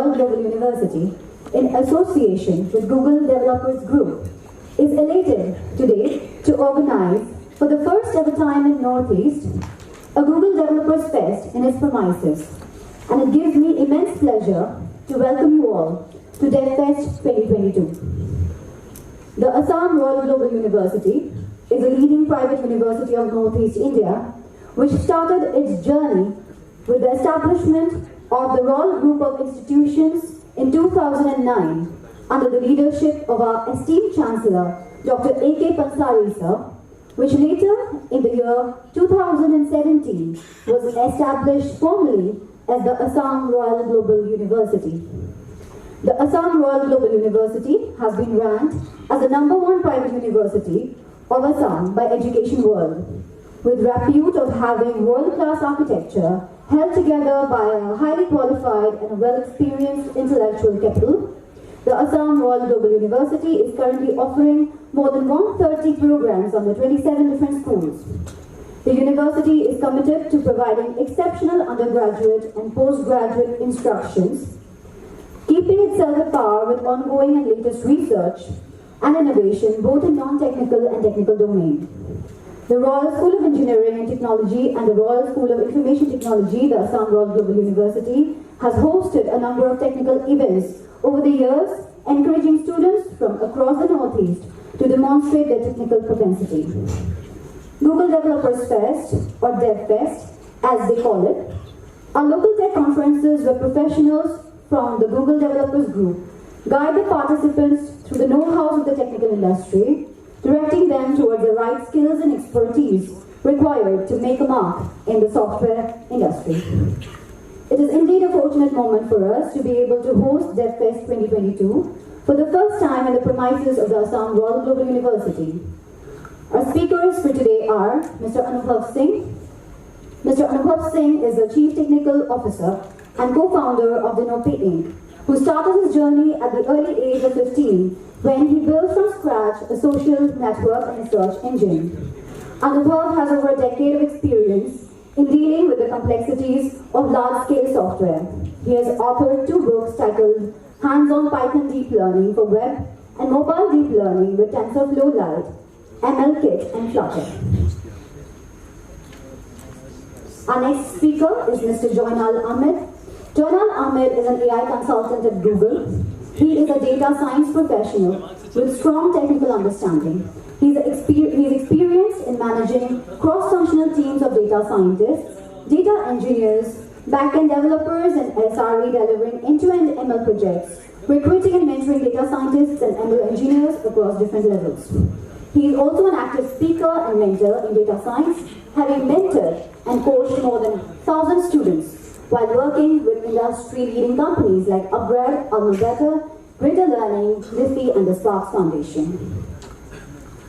Global University, in association with Google Developers Group, is elated today to organize, for the first ever time in Northeast, a Google Developers Fest in its premises. And it gives me immense pleasure to welcome you all to DevFest 2022. The Assam Royal Global University is a leading private university of Northeast India, which started its journey with the establishment of the Royal Group of Institutions in 2009 under the leadership of our esteemed Chancellor, Dr. A.K. Pansari sir, which later in the year 2017 was established formally as the Assam Royal Global University. The Assam Royal Global University has been ranked as the #1 private university of Assam by Education World, with repute of having world-class architecture held together by a highly qualified and well-experienced intellectual capital. The Assam Royal Global University is currently offering more than 130 programs under 27 different schools. The university is committed to providing exceptional undergraduate and postgraduate instructions, keeping itself at par with ongoing and latest research and innovation both in non-technical and technical domain. The Royal School of Engineering and Technology and the Royal School of Information Technology, the Assam Royal Global University, has hosted a number of technical events over the years, encouraging students from across the Northeast to demonstrate their technical propensity. Google Developers Fest, or DevFest, as they call it, are local tech conferences where professionals from the Google Developers Group guide the participants through the know-how of the technical industry, directing them towards the right skills and expertise required to make a mark in the software industry. It is indeed a fortunate moment for us to be able to host DevFest 2022 for the first time in the premises of the Assam Royal Global University. Our speakers for today are Mr. Anubhav Singh. Mr. Anubhav Singh is the Chief Technical Officer and co-founder of Dinopi Inc., who started his journey at the early age of 15 when he built from scratch a social network and search engine. Anubhav has over a decade of experience in dealing with the complexities of large-scale software. He has authored 2 books titled Hands-on Python Deep Learning for Web and Mobile Deep Learning with TensorFlow Lite, MLKit, and Flutter. Our next speaker is Mr. Joynal Ahmed. Joynal Ahmed is an AI consultant at Google. He is a data science professional with strong technical understanding. He's experienced in managing cross-functional teams of data scientists, data engineers, back-end developers, and SRE delivering end-to-end ML projects, recruiting and mentoring data scientists and ML engineers across different levels. He is also an active speaker and mentor in data science, having mentored and coached more than 1,000 students while working with industry-leading companies like Upgrad, Almabeta, Greater Learning, Liffey, and the Sparks Foundation.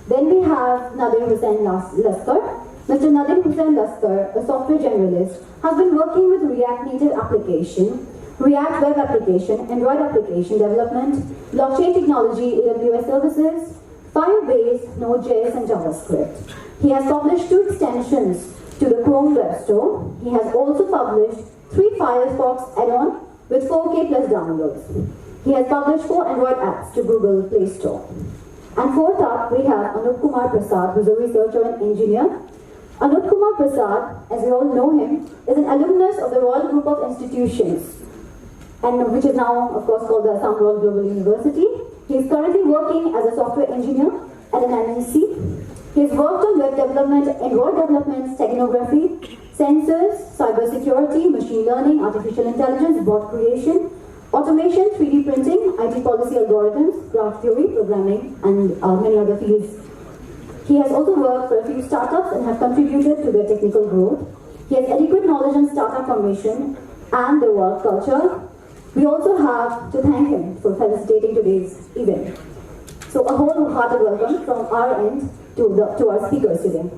Then we have Nadir Hussain Laskar. Mr. Nadir Hussain Laskar, a software generalist, has been working with React Native application, React Web application, Android application development, blockchain technology, AWS services, Firebase, Node.js, and JavaScript. He has published 2 extensions to the Chrome Web Store. He has also published 3 Firefox add-on with 4K plus downloads. He has published 4 Android apps to Google Play Store. And fourth up, we have Anup Kumar Prasad, who is a researcher and engineer. Anup Kumar Prasad, as we all know him, is an alumnus of the Royal Group of Institutions, and which is now, of course, called the Assam Royal Global University. He is currently working as a software engineer at an MNC. He has worked on web development, Android development, steganography, sensors, cybersecurity, machine learning, artificial intelligence, bot creation, automation, 3D printing, IT policy algorithms, graph theory, programming, and many other fields. He has also worked for a few startups and has contributed to their technical growth. He has adequate knowledge on startup formation and the work culture. We also have to thank him for facilitating today's event. So a wholehearted welcome from our end to our speakers today.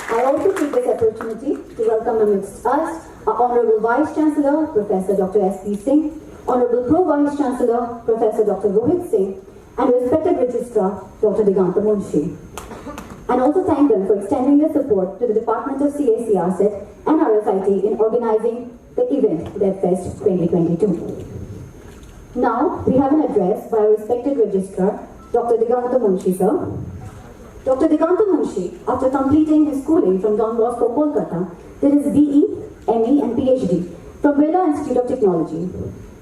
I also take this opportunity to welcome amidst us our Honorable Vice Chancellor, Professor Dr. S.P. Singh, Honorable Pro Vice Chancellor, Professor Dr. Rohit Singh, and respected Registrar, Dr. Diganta Munshi. and also thank them for extending their support to the Department of CACRSET and RSIT in organizing the event, DevFest 2022. Now, we have an address by our respected registrar, Dr. Diganta Munshi, sir. Dr. Diganta Munshi, after completing his schooling from Don Bosco, Kolkata, did his BE, ME and PhD from Birla Institute of Technology.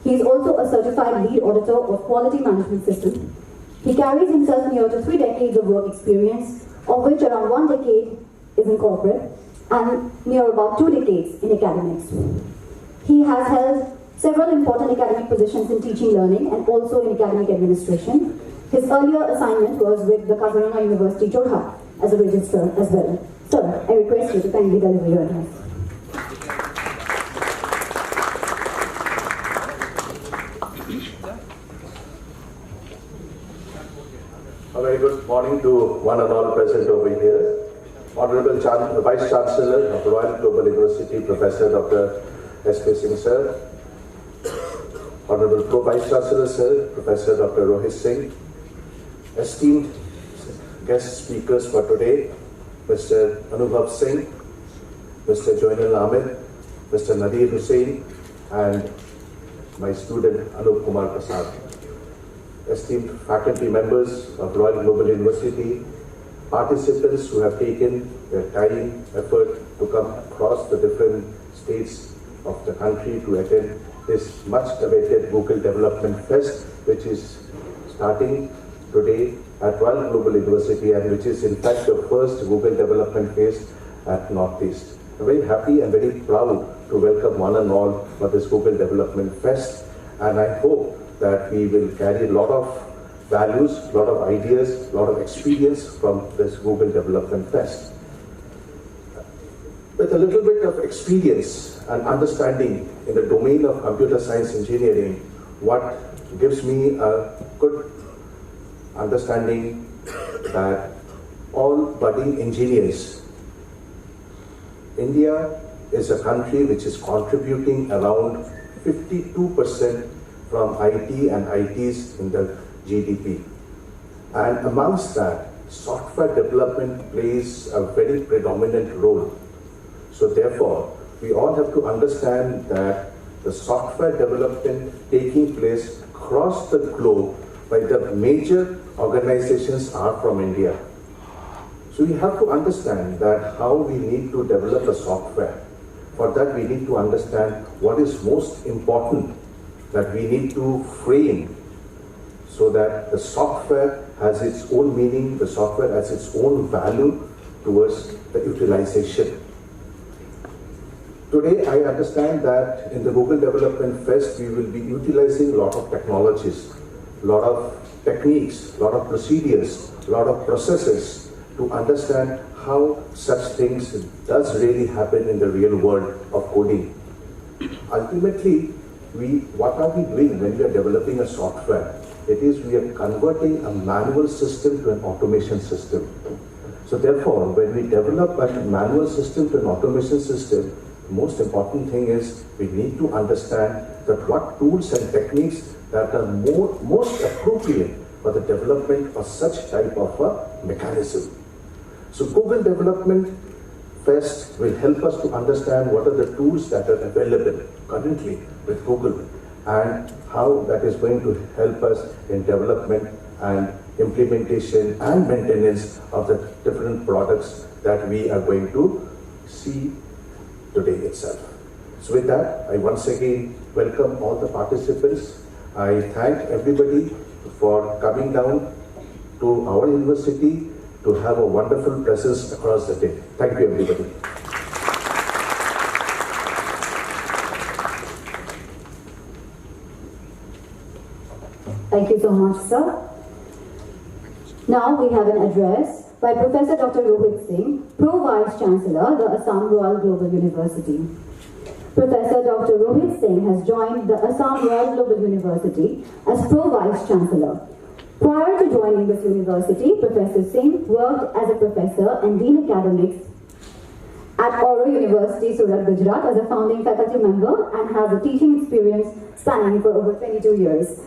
He is also a certified lead auditor of quality management system. He carries himself near to 3 decades of work experience, of which around 1 decade is in corporate and near about 2 decades in academics. He has held several important academic positions in teaching learning and also in academic administration. His earlier assignment was with the Kaziranga University, Jorhat, as a registrar as well. Sir, I request you to kindly deliver your address. A very good morning to one and all present over here. Honorable Vice Chancellor of Royal Global University, Professor Dr. S.K. Singh Sir, Honorable Pro-Vice Chancellor Sir, Professor Dr. Rohit Singh, esteemed guest speakers for today, Mr. Anubhav Singh, Mr. Joinal Ahmed, Mr. Nadir Hussain, and my student Anup Kumar Prasad. Esteemed faculty members of Royal Global University, participants who have taken their time, effort to come across the different states of the country to attend this much awaited Google Development Fest, which is starting today at Royal Global University and which is in fact the first Google Development Fest at Northeast. I'm very happy and very proud to welcome one and all for this Google Development Fest, and I hope that we will carry a lot of values, a lot of ideas, a lot of experience from this Google Development Fest. With a little bit of experience and understanding in the domain of computer science engineering, what gives me a good understanding that all budding engineers, India is a country which is contributing around 52% from IT and ITs in the GDP. And amongst that, software development plays a very predominant role. So therefore, we all have to understand that the software development taking place across the globe by the major organizations are from India. So we have to understand that how we need to develop a software. For that, we need to understand what is most important that we need to frame so that the software has its own meaning, the software has its own value towards the utilization. Today, I understand that in the Google Development Fest, we will be utilizing a lot of technologies, a lot of techniques, a lot of procedures, a lot of processes to understand how such things does really happen in the real world of coding. Ultimately, what are we doing when we are developing a software? It is we are converting a manual system to an automation system. So therefore, when we develop a manual system to an automation system, the most important thing is we need to understand that what tools and techniques that are most appropriate for the development of such type of a mechanism. So Google Development Fest will help us to understand what are the tools that are available currently with Google and how that is going to help us in development and implementation and maintenance of the different products that we are going to see today itself. So with that, I once again welcome all the participants. I thank everybody for coming down to our university to have a wonderful presence across the day. Thank you, everybody. Thank you so much, sir. Now we have an address by Professor Dr. Rohit Singh, Pro-Vice Chancellor, the Assam Royal Global University. Professor Dr. Rohit Singh has joined the Assam Royal Global University as Pro-Vice Chancellor. Prior to joining this university, Professor Singh worked as a professor and Dean Academics at Oro University, Surat, Gujarat as a founding faculty member and has a teaching experience spanning for over 22 years.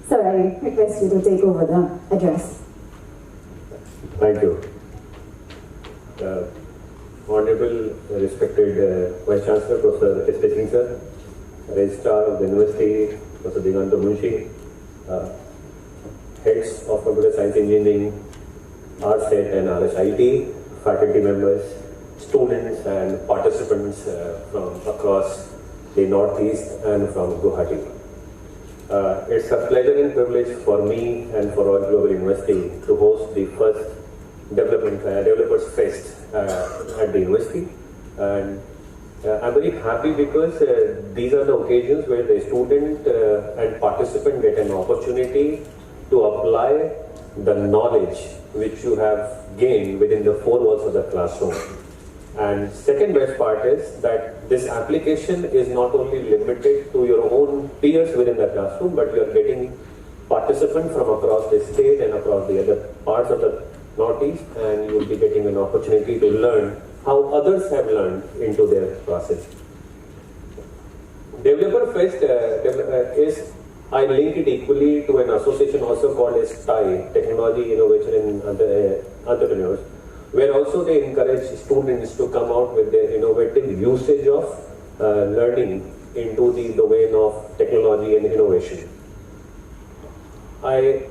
Sir, I request you to take over the address. Thank you. Honorable, respected Vice Chancellor, Professor S. Singh sir, Registrar of the University, Professor Diganta Munshi, Heads of Computer Science Engineering, RSET and RSIT, faculty members, students and participants from across the Northeast and from Guwahati. It's a pleasure and privilege for me and for Royal Global University to host the first Developers Fest at the university. And I'm very happy because these are the occasions where the student and participant get an opportunity to apply the knowledge which you have gained within the four walls of the classroom. And second best part is that this application is not only limited to your own peers within the classroom, but you are getting participants from across the state and across the other parts of the Northeast, and you will be getting an opportunity to learn how others have learned into their process. Developer Fest is, I link it equally to an association also called as TIE, Technology, Innovation and Entrepreneurs, where also they encourage students to come out with their innovative usage of learning into the domain of technology and innovation. I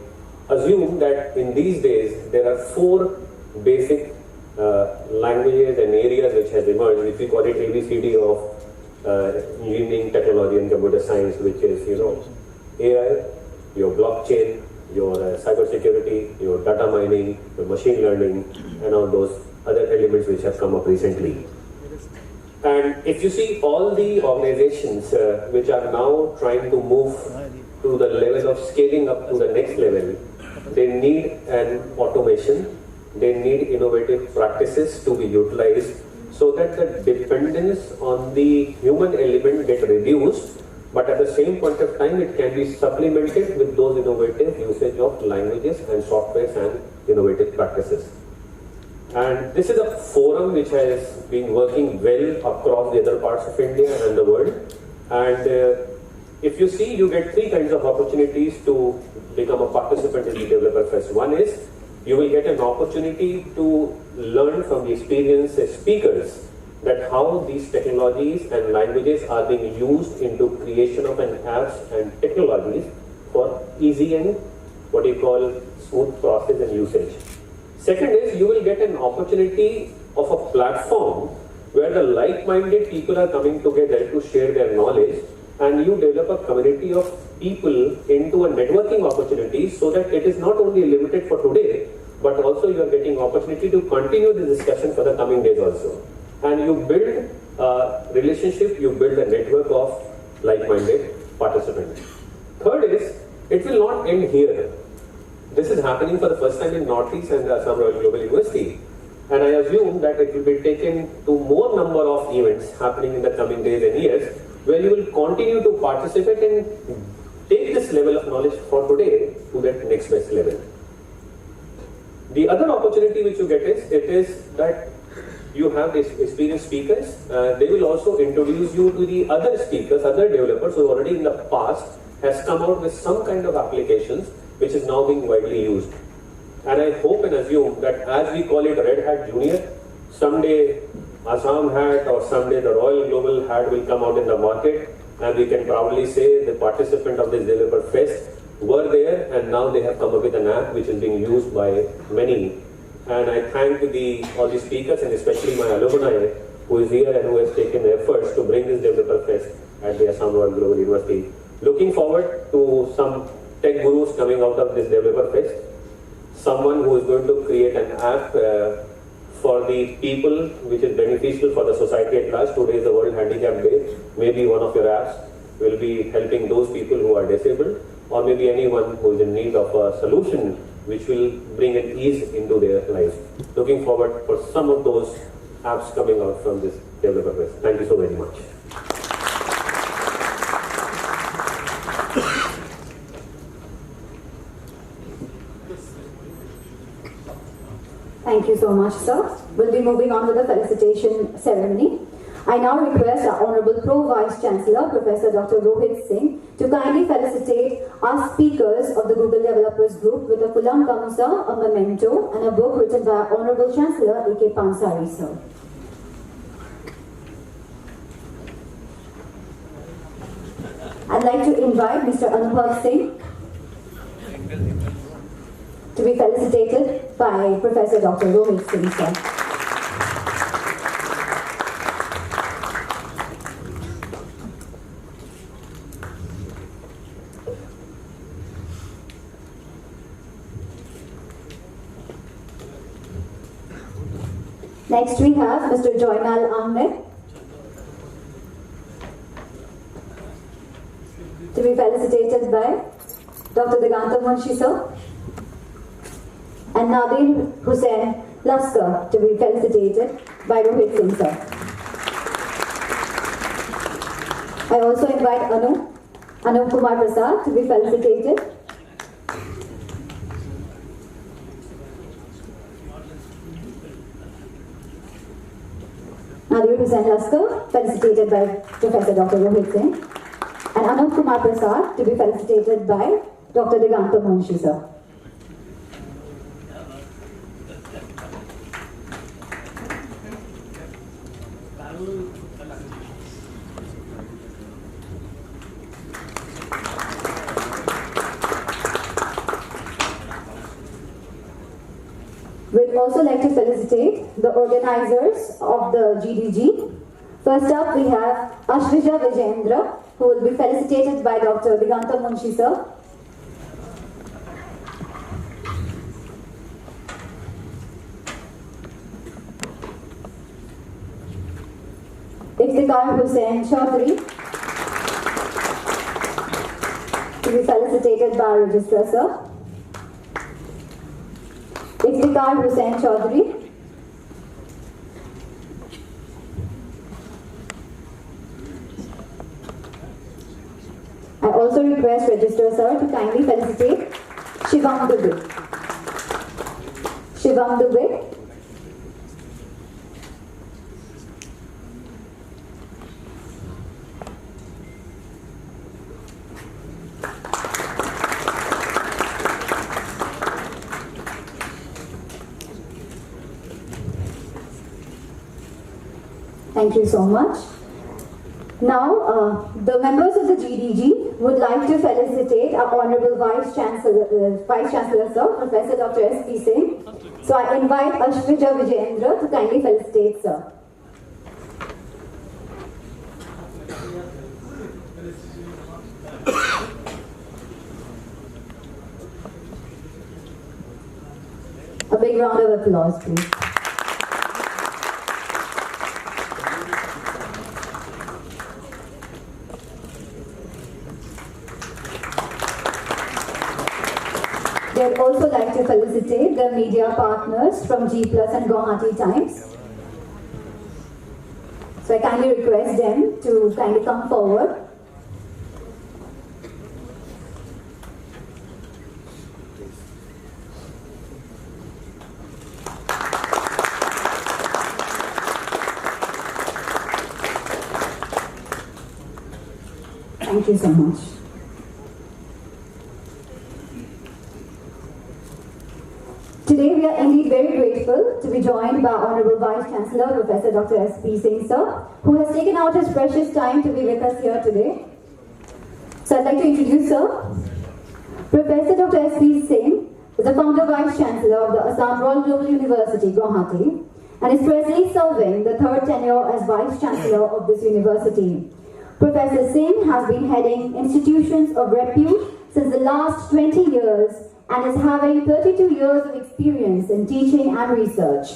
assume that in these days there are four basic languages and areas which has emerged, which we call it ABCD of engineering, technology and computer science, which is AI, your blockchain, your cybersecurity, your data mining, your machine learning, and all those other elements which have come up recently. And if you see all the organizations which are now trying to move to the level of scaling up to the next level, they need an automation, they need innovative practices to be utilized so that the dependence on the human element get reduced, but at the same point of time it can be supplemented with those innovative usage of languages and softwares and innovative practices. And this is a forum which has been working well across the other parts of India and the world. And if you see, you get three kinds of opportunities to become a participant in the Developer Fest. One is you will get an opportunity to learn from the experienced speakers that how these technologies and languages are being used into creation of an apps and technologies for easy and what you call smooth process and usage. Second is you will get an opportunity of a platform where the like-minded people are coming together to share their knowledge, and you develop a community of people into a networking opportunity so that it is not only limited for today, but also you are getting opportunity to continue the discussion for the coming days also. And you build a relationship, you build a network of like-minded participants. Third is, it will not end here. This is happening for the first time in Northeast and Assam Royal Global University. And I assume that it will be taken to more number of events happening in the coming days and years, where you will continue to participate and take this level of knowledge for today to that next best level. The other opportunity which you get is that you have these experienced speakers. They will also introduce you to the other speakers, other developers who already in the past has come out with some kind of applications which is now being widely used. And I hope and assume that as we call it Red Hat Junior, someday Assam Hat or someday the Royal Global Hat will come out in the market, and we can proudly say the participant of this Developer Fest were there, and now they have come up with an app which is being used by many. And I thank all the speakers and especially my alumni who is here and who has taken the efforts to bring this Developer Fest at the Assam Royal Global University. Looking forward to some tech gurus coming out of this Developer Fest. Someone who is going to create an app for the people which is beneficial for the society at large. Today is the World Handicap Day. Maybe one of your apps will be helping those people who are disabled, or maybe anyone who is in need of a solution which will bring an ease into their life. Looking forward for some of those apps coming out from this Developer Fest. Thank you so very much. Thank you so much, sir. We'll be moving on with the felicitation ceremony. I now request our Honorable Pro-Vice Chancellor, Professor Dr. Rohit Singh, to kindly felicitate our speakers of the Google Developers Group with a Fulam Kamsa, a memento, and a book written by our Honorable Chancellor, A.K. Pansari, sir. I'd like to invite Mr. Anubhav Singh to be felicitated by Professor Dr. Rohit Singh, sir. Next we have Mr. Joymal Ahmed to be felicitated by Dr. Diganta Munshi, sir. And Nadir Hussain Laskar to be felicitated by Rohit Singh, sir. I also invite Anup Kumar Prasad to be felicitated. Nadir Hussain Laskar, felicitated by Professor Dr. Rohit Singh. And Anup Kumar Prasad to be felicitated by Dr. Diganta Munshi, sir. We'd also like to felicitate the organizers of the GDG. First up, we have Ashvija Vijendra, who will be felicitated by Dr. Diganta Munshi, sir. Iftikhar Hussain Chaudhary to be felicitated by Registrar, sir. Iftikhar Hussain Chaudhary. I also request Registrar, sir, to kindly felicitate Shivam Dubey. Shivam Dubey. Thank you so much. Now, the members of the GDG would like to felicitate our Honorable Vice Chancellor, sir, Professor Dr. S.P. Singh. So I invite Ashvija Vijendra to kindly felicitate, sir. A big round of applause, please. I'd also like to felicitate the media partners from G Plus and Guwahati Times. So I kindly request them to kindly come forward. Thank you so much. Today we are indeed very grateful to be joined by Honorable Vice Chancellor Professor Dr. S.P. Singh, sir, who has taken out his precious time to be with us here today. So I'd like to introduce sir. Professor Dr. S.P. Singh is the founder Vice Chancellor of the Assam Royal Global University, Guwahati, and is presently serving the third tenure as Vice Chancellor of this university. Professor Singh has been heading institutions of repute since the last 20 years and is having 32 years of experience in teaching and research.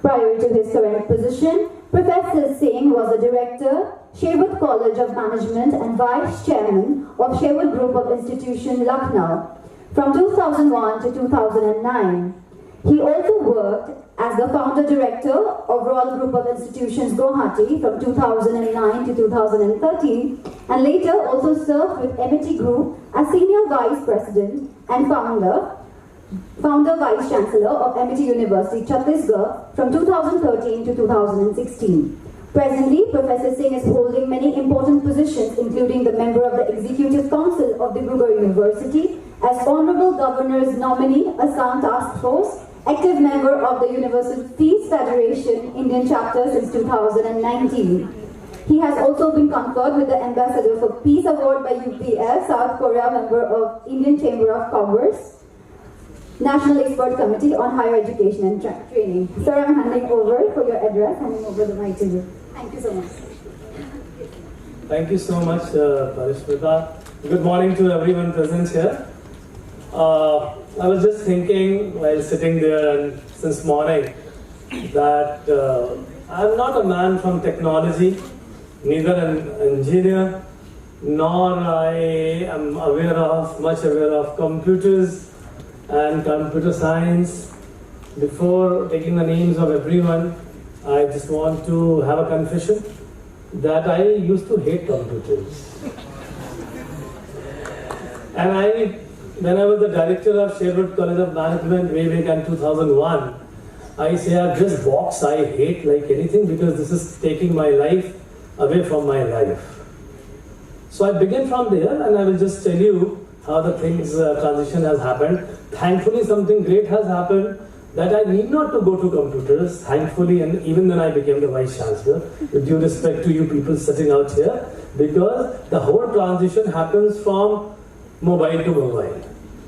Prior to his current position, Professor Singh was the Director, Sherwood College of Management and Vice Chairman of Sherwood Group of Institution, Lucknow, from 2001 to 2009. He also worked as the Founder Director of Royal Group of Institutions, Guwahati, from 2009 to 2013, and later also served with MIT Group as Senior Vice President and Founder Vice Chancellor of MIT University, Chhattisgarh, from 2013 to 2016. Presently, Professor Singh is holding many important positions, including the member of the Executive Council of the Digbrugh University, as Honorable Governor's nominee, Assam Task Force, active member of the Universities Federation Indian Chapter since 2019. He has also been conferred with the Ambassador for Peace Award by UPL, South Korea, member of Indian Chamber of Commerce, National Expert Committee on Higher Education and Training. Sir, I'm handing over for your address, handing over the mic to you. Thank you so much. Thank you so much, Parishmita. Good morning to everyone present here. I was just thinking while sitting there and since morning that I'm not a man from technology, neither an engineer, nor I am much aware of computers and computer science. Before taking the names of everyone, I just want to have a confession that I used to hate computers. And when I was the director of Sherwood College of Management way back in 2001, I say, this box I hate like anything because this is taking my life away from my life. So I begin from there and I will just tell you how the things transition has happened. Thankfully, something great has happened that I need not to go to computers, thankfully, and even then I became the Vice Chancellor, with due respect to you people sitting out here, because the whole transition happens from mobile to mobile.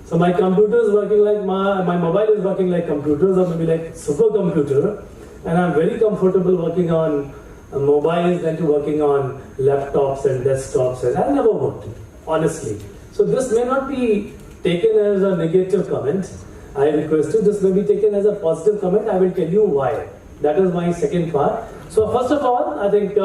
So my computer is working like my mobile is working like computers, or maybe like supercomputer, and I'm very comfortable working on mobiles than to working on laptops and desktops, and I never worked, honestly. So this may not be taken as a negative comment. I request you, this may be taken as a positive comment. I will tell you why. That is my second part. So first of all, I think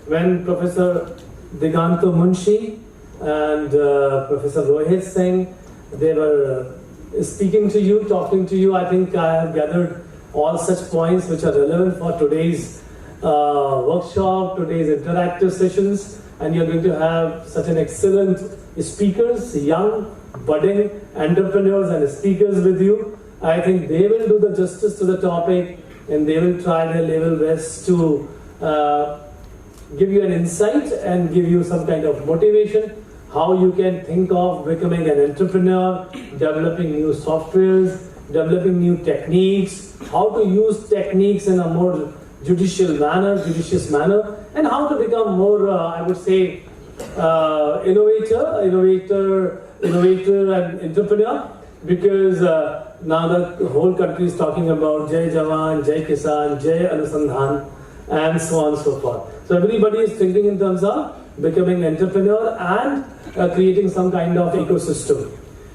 when Professor Diganto Munshi and Professor Rohit Singh, they were speaking to you, talking to you, I think I have gathered all such points which are relevant for today's workshop, today's interactive sessions, and you're going to have such an excellent speakers, young, budding entrepreneurs and speakers with you. I think they will do the justice to the topic and they will try their level best to give you an insight and give you some kind of motivation, how you can think of becoming an entrepreneur, developing new softwares, developing new techniques, how to use techniques in a more judicious manner, and how to become more, I would say, innovator and entrepreneur, because now the whole country is talking about Jai Jawan, Jai Kisan, Jai Anusandhan, and so on and so forth. So everybody is thinking in terms of becoming an entrepreneur and creating some kind of ecosystem.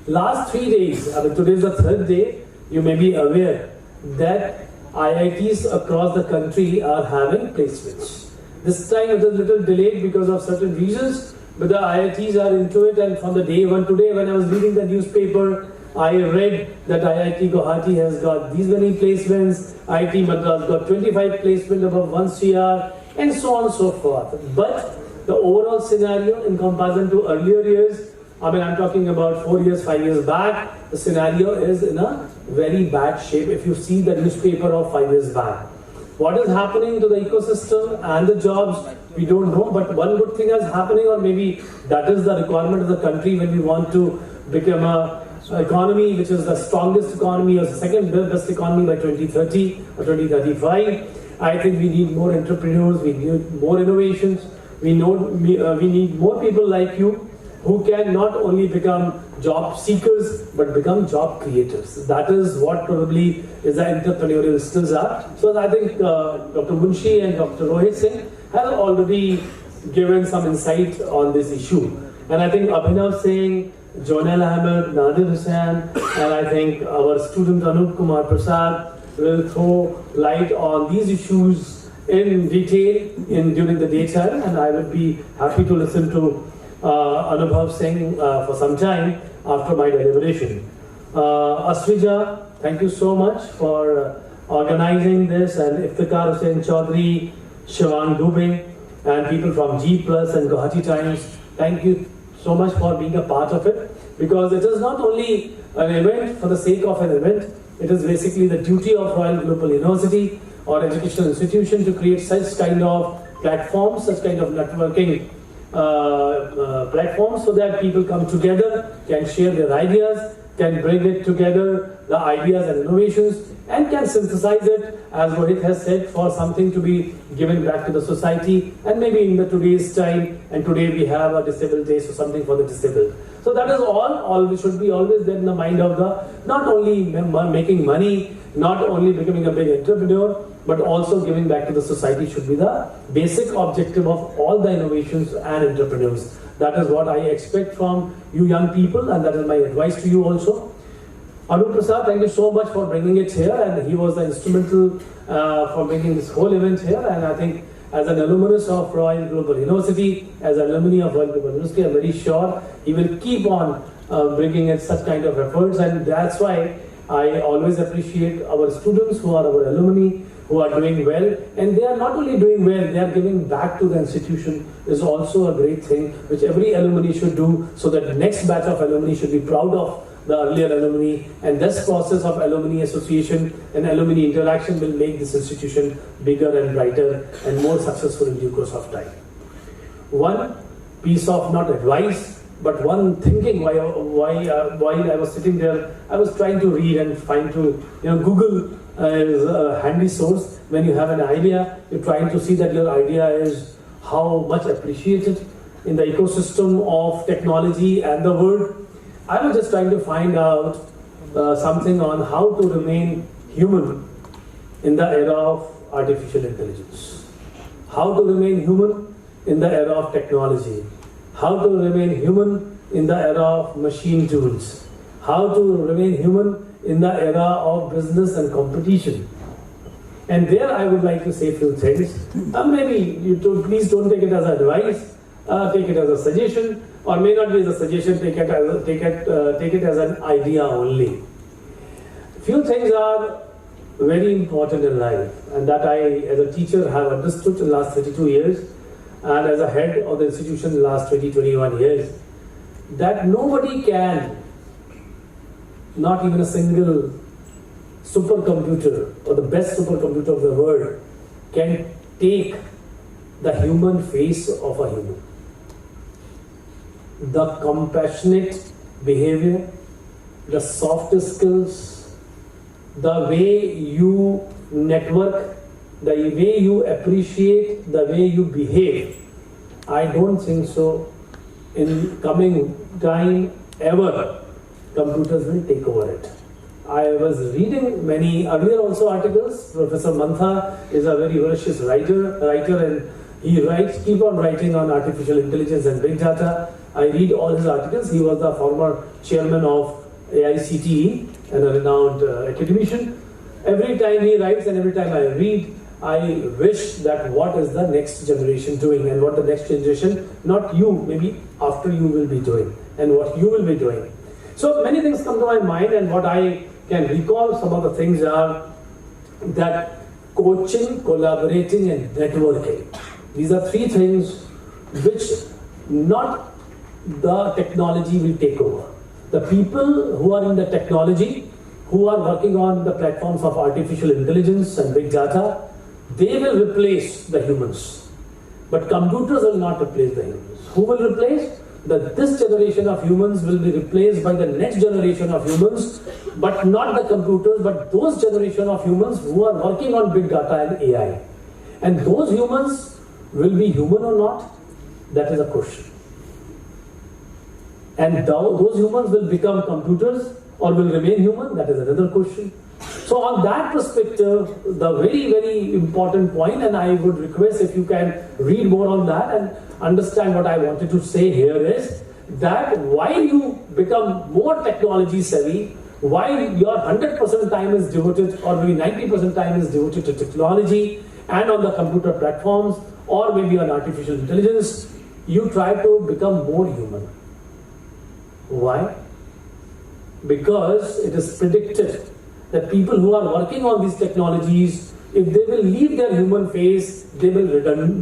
Last 3 days, I mean, today is the third day, you may be aware that IITs across the country are having placements. This time it is a little delayed because of certain reasons, but the IITs are into it, and from the day one today, when I was reading the newspaper, I read that IIT Guwahati has got these many placements, IIT Madras got 25 placements above 1 CR, and so on and so forth. But the overall scenario in comparison to earlier years, I mean, I'm talking about 4 years, 5 years back, the scenario is in a very bad shape if you see the newspaper of 5 years back. What is happening to the ecosystem and the jobs, we don't know, but one good thing is happening, or maybe that is the requirement of the country when we want to become an economy which is the strongest economy or the second best economy by 2030 or 2035. I think we need more entrepreneurs, we need more innovations, we need more people like you who can not only become job seekers but become job creators. That is what probably is the entrepreneurial skills are. So I think Dr. Munshi and Dr. Rohit Singh have already given some insight on this issue. And I think Abhinav Singh, Jonel Ahmed, Nadir Hussain, and I think our student Anup Kumar Prasad will throw light on these issues in detail during the daytime, and I would be happy to listen to Anubhav Singh for some time after my deliberation. Asrija, thank you so much for organizing this, and Iftikhar Hussain Chaudhary, Shivang Dubey, and people from G Plus and Guwahati Times, thank you so much for being a part of it, because it is not only an event for the sake of an event, it is basically the duty of Royal Global University or educational institution to create such kind of platforms, such kind of networking platforms, so that people come together, can share their ideas, can bring it together, the ideas and innovations, and can synthesize it, as Rohit has said, for something to be given back to the society, and maybe in the today's time, and today we have a disabled day, so something for the disabled. So that is all should be always there in the mind of the, not only making money, not only becoming a big entrepreneur, but also giving back to the society should be the basic objective of all the innovations and entrepreneurs. That is what I expect from you young people, and that is my advice to you also. Anup Prasad, thank you so much for bringing it here, and he was the instrumental for bringing this whole event here. And I think as an alumnus of Royal Global University, as an alumni of Royal Global University, I'm very sure he will keep on bringing in such kind of efforts, and that's why I always appreciate our students who are our alumni, who are doing well, and they are not only doing well, they are giving back to the institution is also a great thing, which every alumni should do, so that the next batch of alumni should be proud of the earlier alumni, and this process of alumni association and alumni interaction will make this institution bigger and brighter and more successful in due course of time. One piece of not advice, but one thinking while I was sitting there, I was trying to read and find to, Google is a handy source. When you have an idea, you're trying to see that your idea is how much appreciated in the ecosystem of technology and the world. I was just trying to find out something on how to remain human in the era of artificial intelligence. How to remain human in the era of technology. How to remain human in the era of machine tools. How to remain human in the era of business and competition. And there I would like to say a few things. Maybe please don't take it as advice, take it as a suggestion, or may not be as a suggestion, take it as an idea only. Few things are very important in life, and that I as a teacher have understood in the last 32 years, and as a head of the institution in the last 20-21 years, that nobody can, not even a single supercomputer or the best supercomputer of the world, can take the human face of a human. The compassionate behavior, the soft skills, the way you network, the way you appreciate, the way you behave, I don't think so in coming time ever computers will take over it. I was reading many earlier also articles. Professor Mantha is a very veracious writer, and he keep on writing on artificial intelligence and big data. I read all his articles. He was the former chairman of AICTE and a renowned academician. Every time he writes and every time I read, I wish that what is the next generation doing, and what the next generation, not you, maybe after you will be doing, and what you will be doing. So many things come to my mind, and what I can recall, some of the things are that coaching, collaborating, and networking. These are three things which not the technology will take over. The people who are in the technology, who are working on the platforms of artificial intelligence and big data, they will replace the humans. But computers will not replace the humans. Who will replace? This generation of humans will be replaced by the next generation of humans, but not the computers, but those generation of humans who are working on big data and AI. And those humans will be human or not? That is a question. And those humans will become computers or will remain human? That is another question. So on that perspective, the very, very important point, and I would request if you can read more on that and understand what I wanted to say here is that while you become more technology savvy, while your 100% time is devoted or maybe 90% time is devoted to technology and on the computer platforms or maybe on artificial intelligence, you try to become more human. Why? Because it is predicted that people who are working on these technologies, if they will leave their human face, they will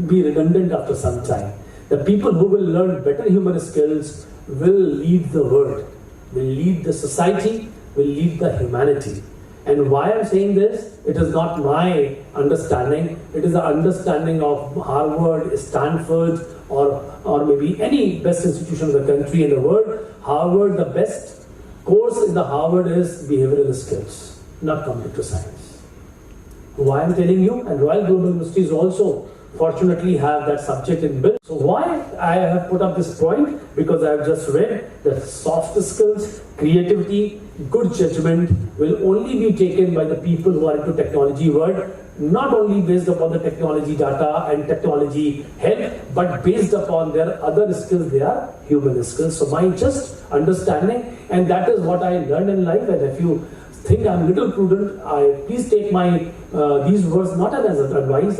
be redundant after some time. The people who will learn better human skills will lead the world, will lead the society, will lead the humanity. And why I'm saying this, it is not my understanding, it is the understanding of Harvard, Stanford, or maybe any best institution of the country in the world. Harvard, the best course in the Harvard is behavioral skills, not computer science. Why I'm telling you, and Royal Global Universities also fortunately have that subject in built. So why I have put up this point? Because I have just read that soft skills, creativity, good judgment will only be taken by the people who are into technology world, not only based upon the technology data and technology help, but based upon their other skills, they are human skills. So my just understanding, and that is what I learned in life. And if you think I'm little prudent, please take my these words not as an advice,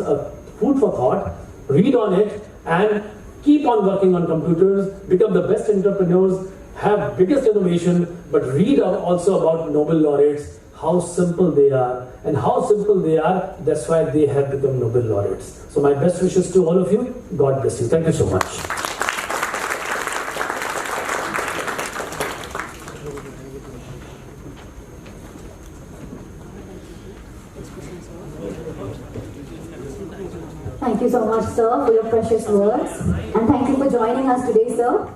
food for thought, read on it, and keep on working on computers, become the best entrepreneurs, have biggest innovation, but read also about Nobel laureates, how simple they are, and how simple they are, that's why they have become Nobel laureates. So my best wishes to all of you. God bless you. Thank you so much. Thank you so much, sir, for your precious words. And thank you for joining us today, sir.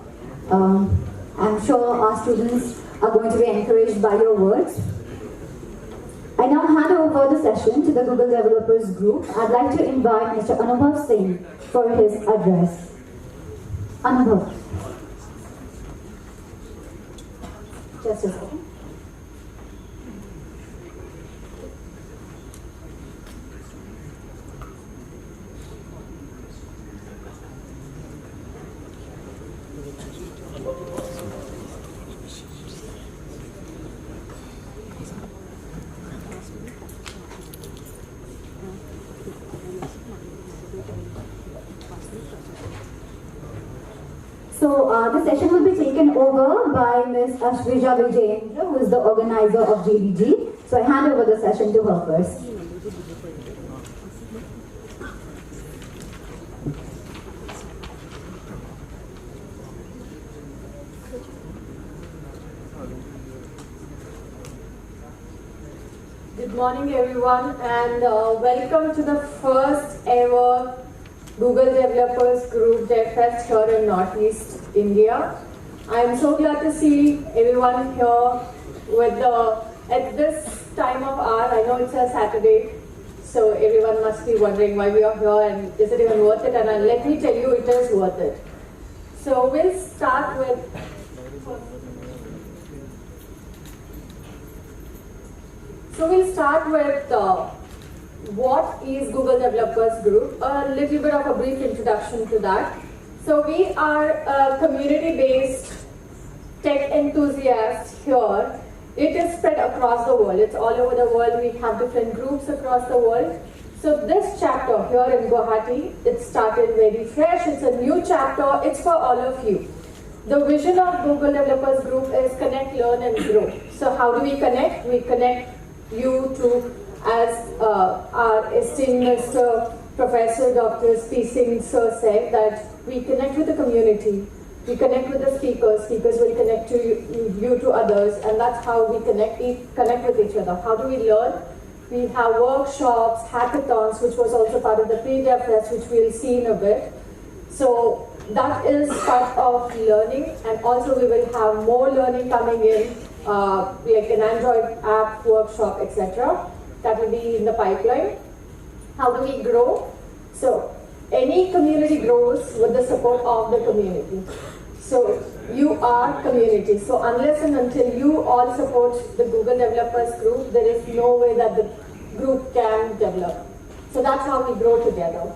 I'm sure our students are going to be encouraged by your words. I now hand over the session to the Google Developers Group. I'd like to invite Mr. Anubhav Singh for his address. Anubhav. Just a second. So the session will be taken over by Ms. Ashwija Vijayendra, who is the organizer of GDG. So I hand over the session to her first. Good morning everyone, and welcome to the first ever Google Developers Group DevFest here in Northeast India. I'm so glad to see everyone here at this time of hour. I know it's a Saturday, so everyone must be wondering why we are here and is it even worth it, and let me tell you, it is worth it. So we'll start with what is Google Developers Group? A little bit of a brief introduction to that. So we are a community-based tech enthusiasts here. It is spread across the world. It's all over the world. We have different groups across the world. So this chapter here in Guwahati, it started very fresh. It's a new chapter. It's for all of you. The vision of Google Developers Group is connect, learn, and grow. So how do we connect? We connect you to, as our esteemed Mr. Professor Dr. P. Singh Sir said, that we connect with the community, we connect with the speakers, speakers will connect to you to others, and that's how we connect with each other. How do we learn? We have workshops, hackathons, which was also part of the pre-dev fest, which we'll see in a bit. So that is part of learning, and also we will have more learning coming in, like an Android app workshop, etc. That will be in the pipeline. How do we grow? So any community grows with the support of the community. So you are community. So unless and until you all support the Google Developers Group, there is no way that the group can develop. So that's how we grow together.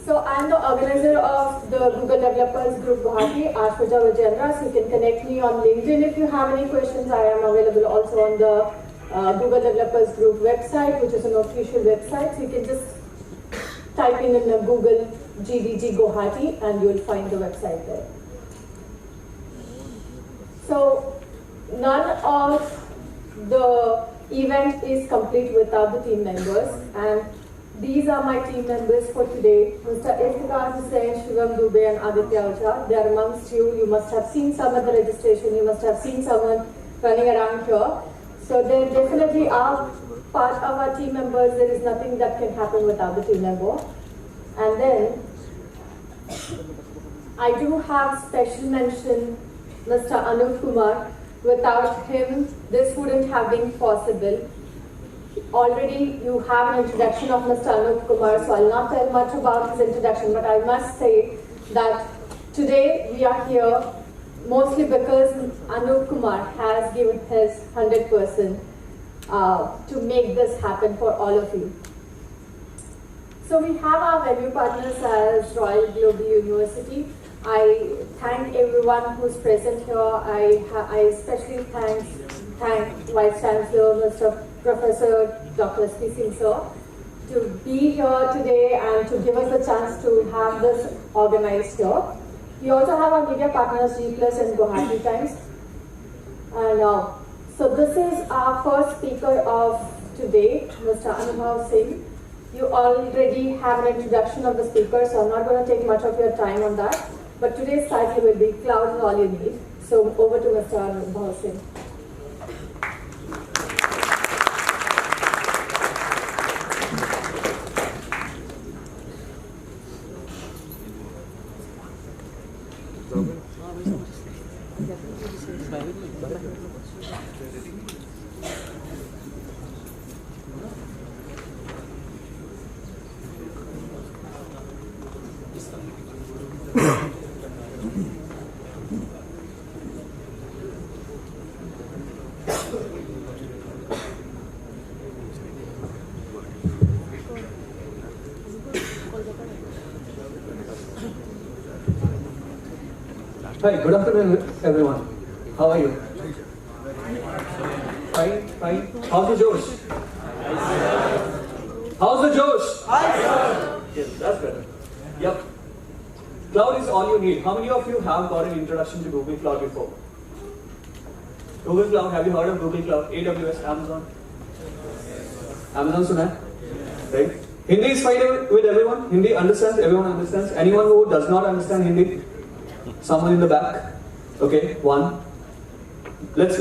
So I'm the organizer of the Google Developers Group Guwahati, Ashwija Vijayendra. So you can connect me on LinkedIn if you have any questions. I am available also on the Google Developers Group website, which is an official website. So you can just type in the Google GDG Guwahati and you'll find the website there. So none of the event is complete without the team members, and these are my team members for today. Mr. Iftikhar Hussain, Shivam Dubey and Aditya Ocha. They are amongst you. You must have seen some at the registration. You must have seen someone running around here. So they definitely are part of our team members. There is nothing that can happen without the team member. And then I do have special mention Mr. Anup Kumar. Without him, this wouldn't have been possible. Already you have an introduction of Mr. Anup Kumar, so I'll not tell much about his introduction, but I must say that today we are here mostly because Anup Kumar has given his 100% to make this happen for all of you. So we have our venue partners as Royal Global University. I thank everyone who's present here. I especially thank Vice Chancellor, Mr. Professor Dr. S.P. Singh sir, to be here today and to give us the chance to have this organized here. We also have our media partners G Plus and Guwahati Times. And so this is our first speaker of today, Mr. Anubhav Singh. You already have an introduction of the speaker, so I'm not going to take much of your time on that. But today's title will be Cloud is All You Need. So over to Mr. Anubhav Singh. Hi, good afternoon everyone. How are you? Fine, fine. How's the Josh? How's the Josh? Yes, that's better. Yep. Cloud is all you need. How many of you have got an introduction to Google Cloud before? Google Cloud, have you heard of Google Cloud? AWS, Amazon? Amazon suna hai? Right? Hindi is fine with everyone? Hindi understands? Everyone understands? Anyone who does not understand Hindi? Someone in the back? Okay, one. Let's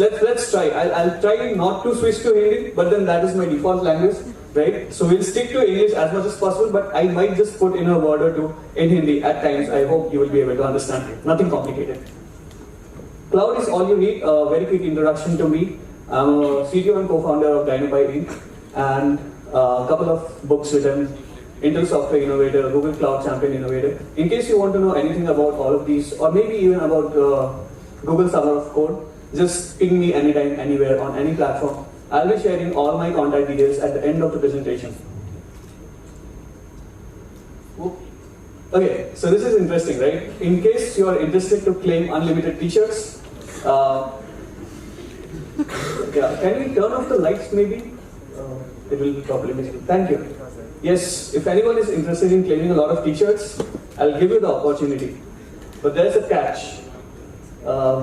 try. I'll try not to switch to Hindi, but then that is my default language, right? So we'll stick to English as much as possible, but I might just put in a word or two in Hindi at times. I hope you will be able to understand it. Nothing complicated. Cloud is all you need. A very quick introduction to me. I'm a CTO and co-founder of Dynapy Inc. and a couple of books written. Intel Software Innovator, Google Cloud Champion Innovator. In case you want to know anything about all of these, or maybe even about Google Summer of Code, just ping me anytime, anywhere, on any platform. I'll be sharing all my contact details at the end of the presentation. Okay, so this is interesting, right? In case you are interested to claim unlimited t-shirts, yeah, can we turn off the lights maybe? It will probably be. Thank you. Yes, if anyone is interested in claiming a lot of t-shirts, I'll give you the opportunity. But there's a catch.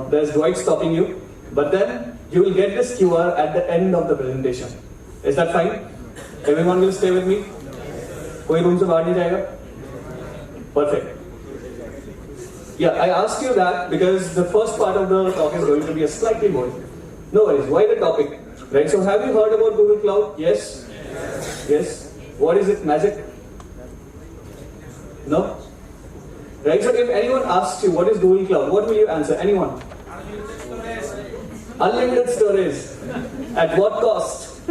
There's Dwight stopping you, but then you will get this QR at the end of the presentation. Is that fine? Everyone will stay with me? Koi room se bahar nahi jayega? Perfect. Yeah, I asked you that because the first part of the talk is going to be a slightly boring. No worries, why the topic? Right, so have you heard about Google Cloud? Yes? Yes? What is it? Magic? No? Right, so if anyone asks you what is Google Cloud, what will you answer? Anyone? Unlimited storage. At what cost?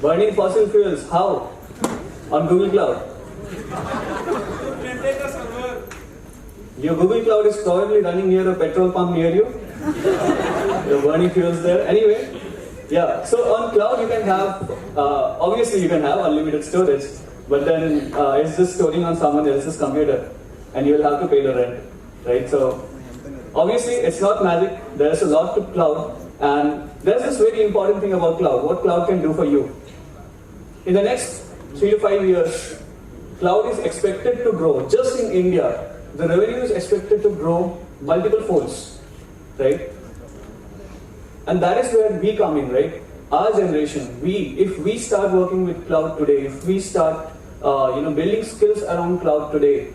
Burning fossil fuels. How? On Google Cloud. Your Google Cloud is probably running near a petrol pump near you. You're burning fuels there. Anyway, yeah. So on cloud you can have, obviously you can have unlimited storage, but then it's just storing on someone else's computer, and you will have to pay the rent, right? So obviously it's not magic. There's a lot to cloud, and there's this very important thing about cloud. What cloud can do for you? In the next 3 to 5 years, cloud is expected to grow. Just in India, the revenue is expected to grow multiple folds, right? And that is where we come in, right? Our generation, if we start working with cloud today, if we start building skills around cloud today,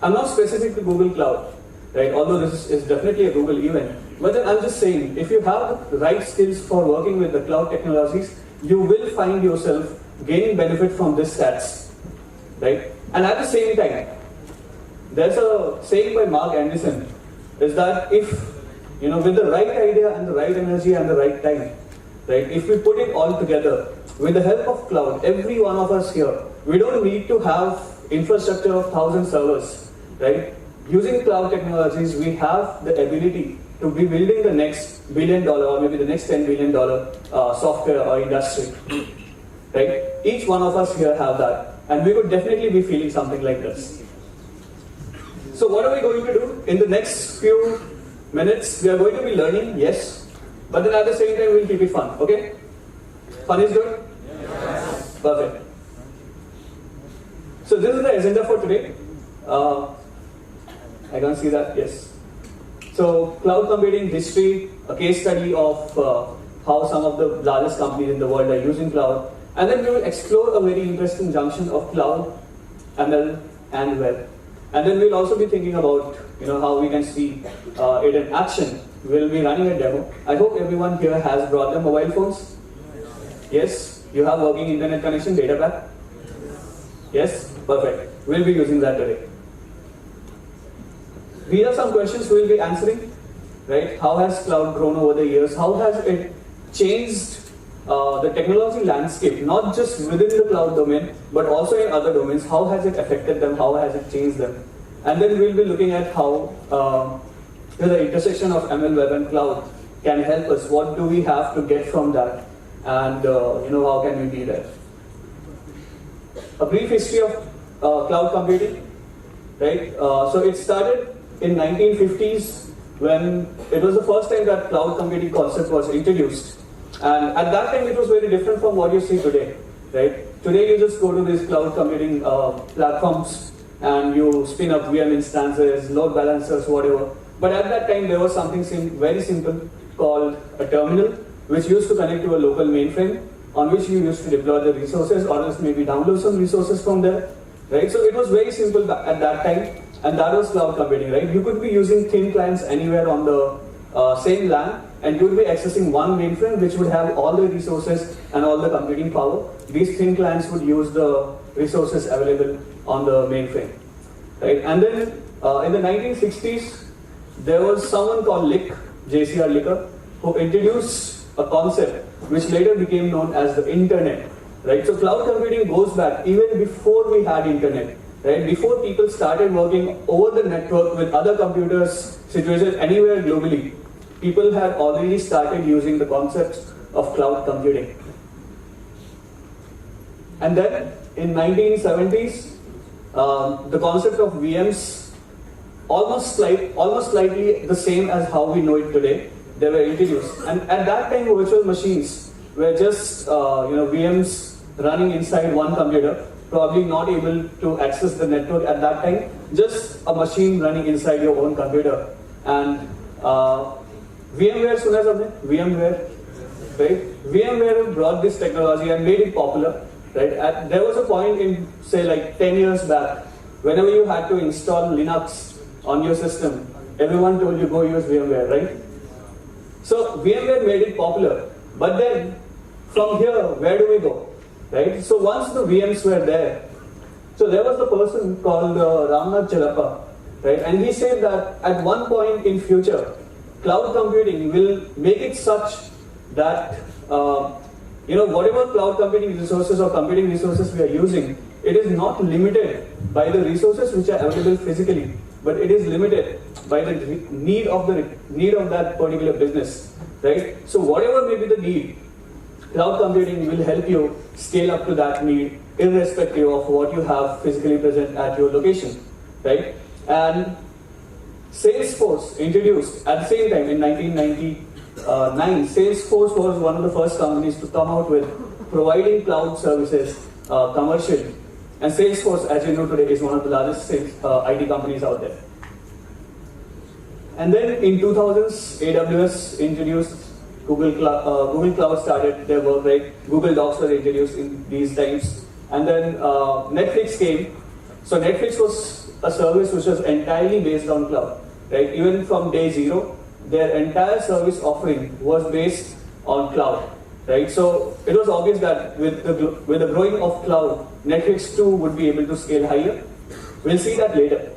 I'm not specific to Google Cloud, right? Although this is definitely a Google event. But then I'm just saying, if you have the right skills for working with the cloud technologies, you will find yourself gaining benefit from this stats, right? And at the same time, there's a saying by Mark Anderson, is that if, with the right idea and the right energy and the right time, right, if we put it all together, with the help of cloud, every one of us here, we don't need to have infrastructure of 1,000 servers, right? Using cloud technologies, we have the ability to be building the next $1 billion or maybe the next $10 billion software or industry, right? Each one of us here have that, and we would definitely be feeling something like this. So what are we going to do? In the next few minutes, we are going to be learning, yes, but then at the same time, we'll keep it fun, okay? Fun is good? Yes. Perfect. So this is the agenda for today. I can't see that, yes. So cloud computing history, a case study of how some of the largest companies in the world are using cloud. And then we will explore a very interesting junction of cloud, ML, and web. And then we'll also be thinking about how we can see it in action. We'll be running a demo. I hope everyone here has brought their mobile phones. Yes? You have working internet connection, data pack? Yes? Perfect. We'll be using that today. These are some questions we'll be answering, right? How has cloud grown over the years? How has it changed the technology landscape, not just within the cloud domain, but also in other domains? How has it affected them? How has it changed them? And then we'll be looking at how the intersection of ML, web, and cloud can help us. What do we have to get from that? And how can we be there? A brief history of cloud computing, right? So it started in 1950s when it was the first time that cloud computing concept was introduced. And at that time, it was very different from what you see today, right? Today, you just go to these cloud computing platforms and you spin up VM instances, load balancers, whatever. But at that time, there was something very simple called a terminal, which used to connect to a local mainframe, on which you used to deploy the resources, or else maybe download some resources from there, right? So it was very simple at that time, and that was cloud computing, right? You could be using thin clients anywhere on the same LAN, and you would be accessing one mainframe, which would have all the resources and all the computing power. These thin clients would use the resources available on the mainframe, right? And then in the 1960s, there was someone called Lick, JCR Licker, who introduced a concept which later became known as the internet, right? So cloud computing goes back even before we had internet, right? Before people started working over the network with other computers situated anywhere globally, people had already started using the concepts of cloud computing. And then in 1970s, the concept of VMs, almost slightly the same as how we know it today, they were introduced. And at that time, virtual machines were just VMs running inside one computer, probably not able to access the network at that time, just a machine running inside your own computer. And VMware, suna sabne? VMware, right? VMware brought this technology and made it popular, right? There was a point in, say, like 10 years back, whenever you had to install Linux on your system, everyone told you go use VMware, right? So VMware made it popular, but then from here, where do we go, right? So once the VMs were there, so there was a person called Ramnath Chelappa, right? And he said that at one point in future, cloud computing will make it such that whatever cloud computing resources or computing resources we are using, it is not limited by the resources which are available physically, but it is limited by the need of that particular business, right? So whatever may be the need, cloud computing will help you scale up to that need, irrespective of what you have physically present at your location, right? And Salesforce introduced at the same time in 1999. Salesforce was one of the first companies to come out with providing cloud services commercially. And Salesforce, as you know today, is one of the largest IT companies out there. And then in 2000s, AWS introduced Google Cloud started their work, right? Google Docs were introduced in these times. And then Netflix came. So Netflix was a service which was entirely based on cloud. right? Even from day zero, their entire service offering was based on cloud, right? So it was obvious that with the growing of cloud, Netflix too would be able to scale higher. We'll see that later.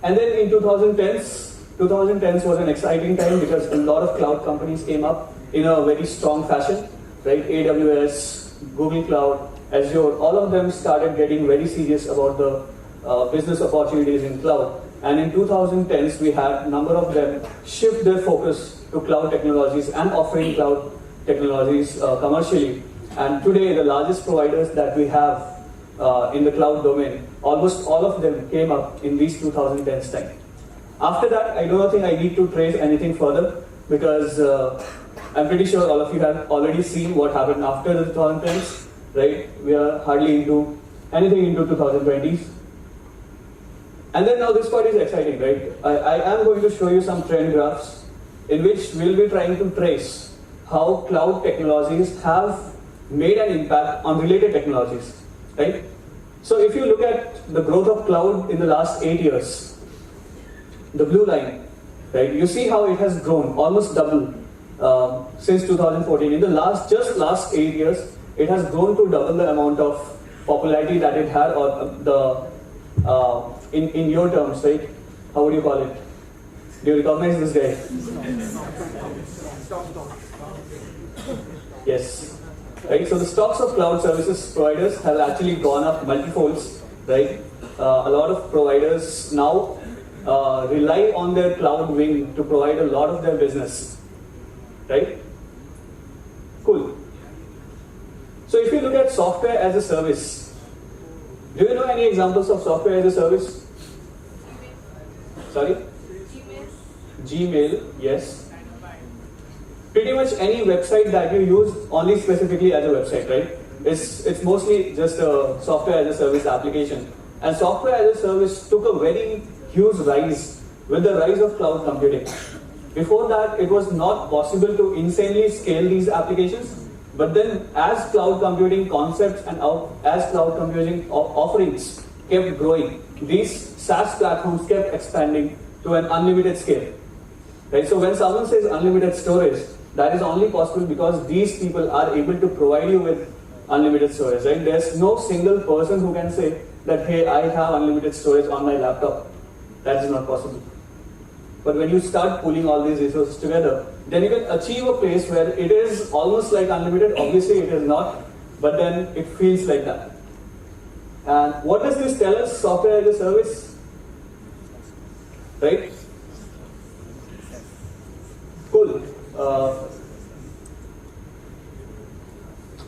And then in 2010s was an exciting time because a lot of cloud companies came up in a very strong fashion, right? AWS, Google Cloud, Azure, all of them started getting very serious about the business opportunities in cloud. And in 2010s, we had a number of them shift their focus to cloud technologies and offering cloud technologies commercially. And today, the largest providers that we have in the cloud domain, almost all of them came up in these 2010s time. After that, I don't think I need to trace anything further because I'm pretty sure all of you have already seen what happened after the 2010s, right? We are hardly into anything into 2020s. And then now this part is exciting, right? I am going to show you some trend graphs in which we'll be trying to trace how cloud technologies have made an impact on related technologies, right? So if you look at the growth of cloud in the last 8 years, the blue line, right? You see how it has grown, almost double since 2014. In the last 8 years, it has grown to double the amount of popularity that it had, or in your terms, right? How would you call it? Do you recognize this guy? Yes. Right. So the stocks of cloud services providers have actually gone up multifolds, right? A lot of providers now rely on their cloud wing to provide a lot of their business, right? Cool. So if you look at software as a service, do you know any examples of software as a service? Sorry? Gmail, yes. Pretty much any website that you use only specifically as a website, right? It's mostly just a software as a service application. And software as a service took a very huge rise with the rise of cloud computing. Before that, it was not possible to insanely scale these applications. But then as cloud computing concepts and as cloud computing offerings kept growing, these SaaS platforms kept expanding to an unlimited scale. Right? So when someone says unlimited storage, that is only possible because these people are able to provide you with unlimited storage. Right? There's no single person who can say that, hey, I have unlimited storage on my laptop. That is not possible. But when you start pulling all these resources together, then you can achieve a place where it is almost like unlimited. Obviously, it is not, but then it feels like that. And what does this tell us? Software as a service, right? Cool.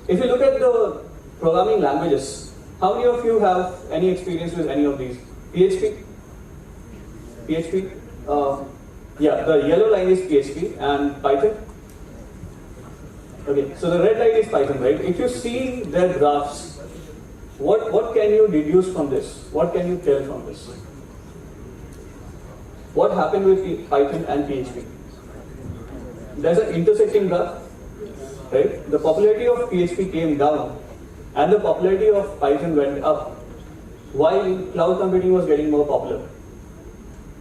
If you look at the programming languages, how many of you have any experience with any of these? PHP? PHP? Yeah, the yellow line is PHP and Python. Okay, so the red line is Python, right? If you see their graphs, what can you deduce from this? What can you tell from this? What happened with Python and PHP? There's an intersecting graph, right? The popularity of PHP came down and the popularity of Python went up while cloud computing was getting more popular.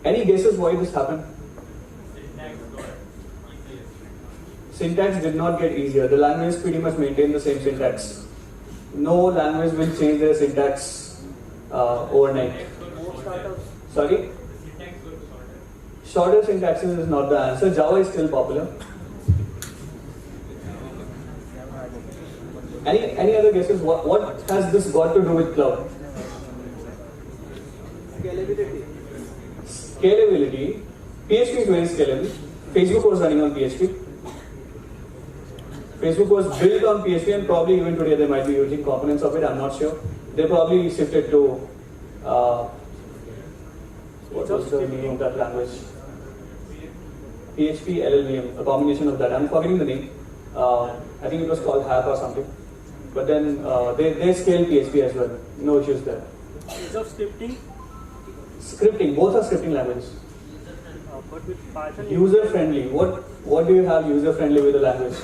Any guesses why this happened? Syntax did not get easier. The language pretty much maintained the same syntax. No language will change their syntax overnight. Sorry? Shorter syntaxes is not the answer. Java is still popular. Any other guesses? What has this got to do with cloud? Scalability. Scalability. PHP is very scalable. Facebook was running on PHP. Facebook was built on PHP and probably even today they might be using components of it, I'm not sure. They probably shifted to, what was the name of that language? PHP, LLVM, a combination of that. I'm forgetting the name. I think it was called HAP or something. But then they scaled PHP as well. No issues there. Is of scripting? Scripting, both are scripting languages. But with Python, User friendly. What do you have user friendly with the language?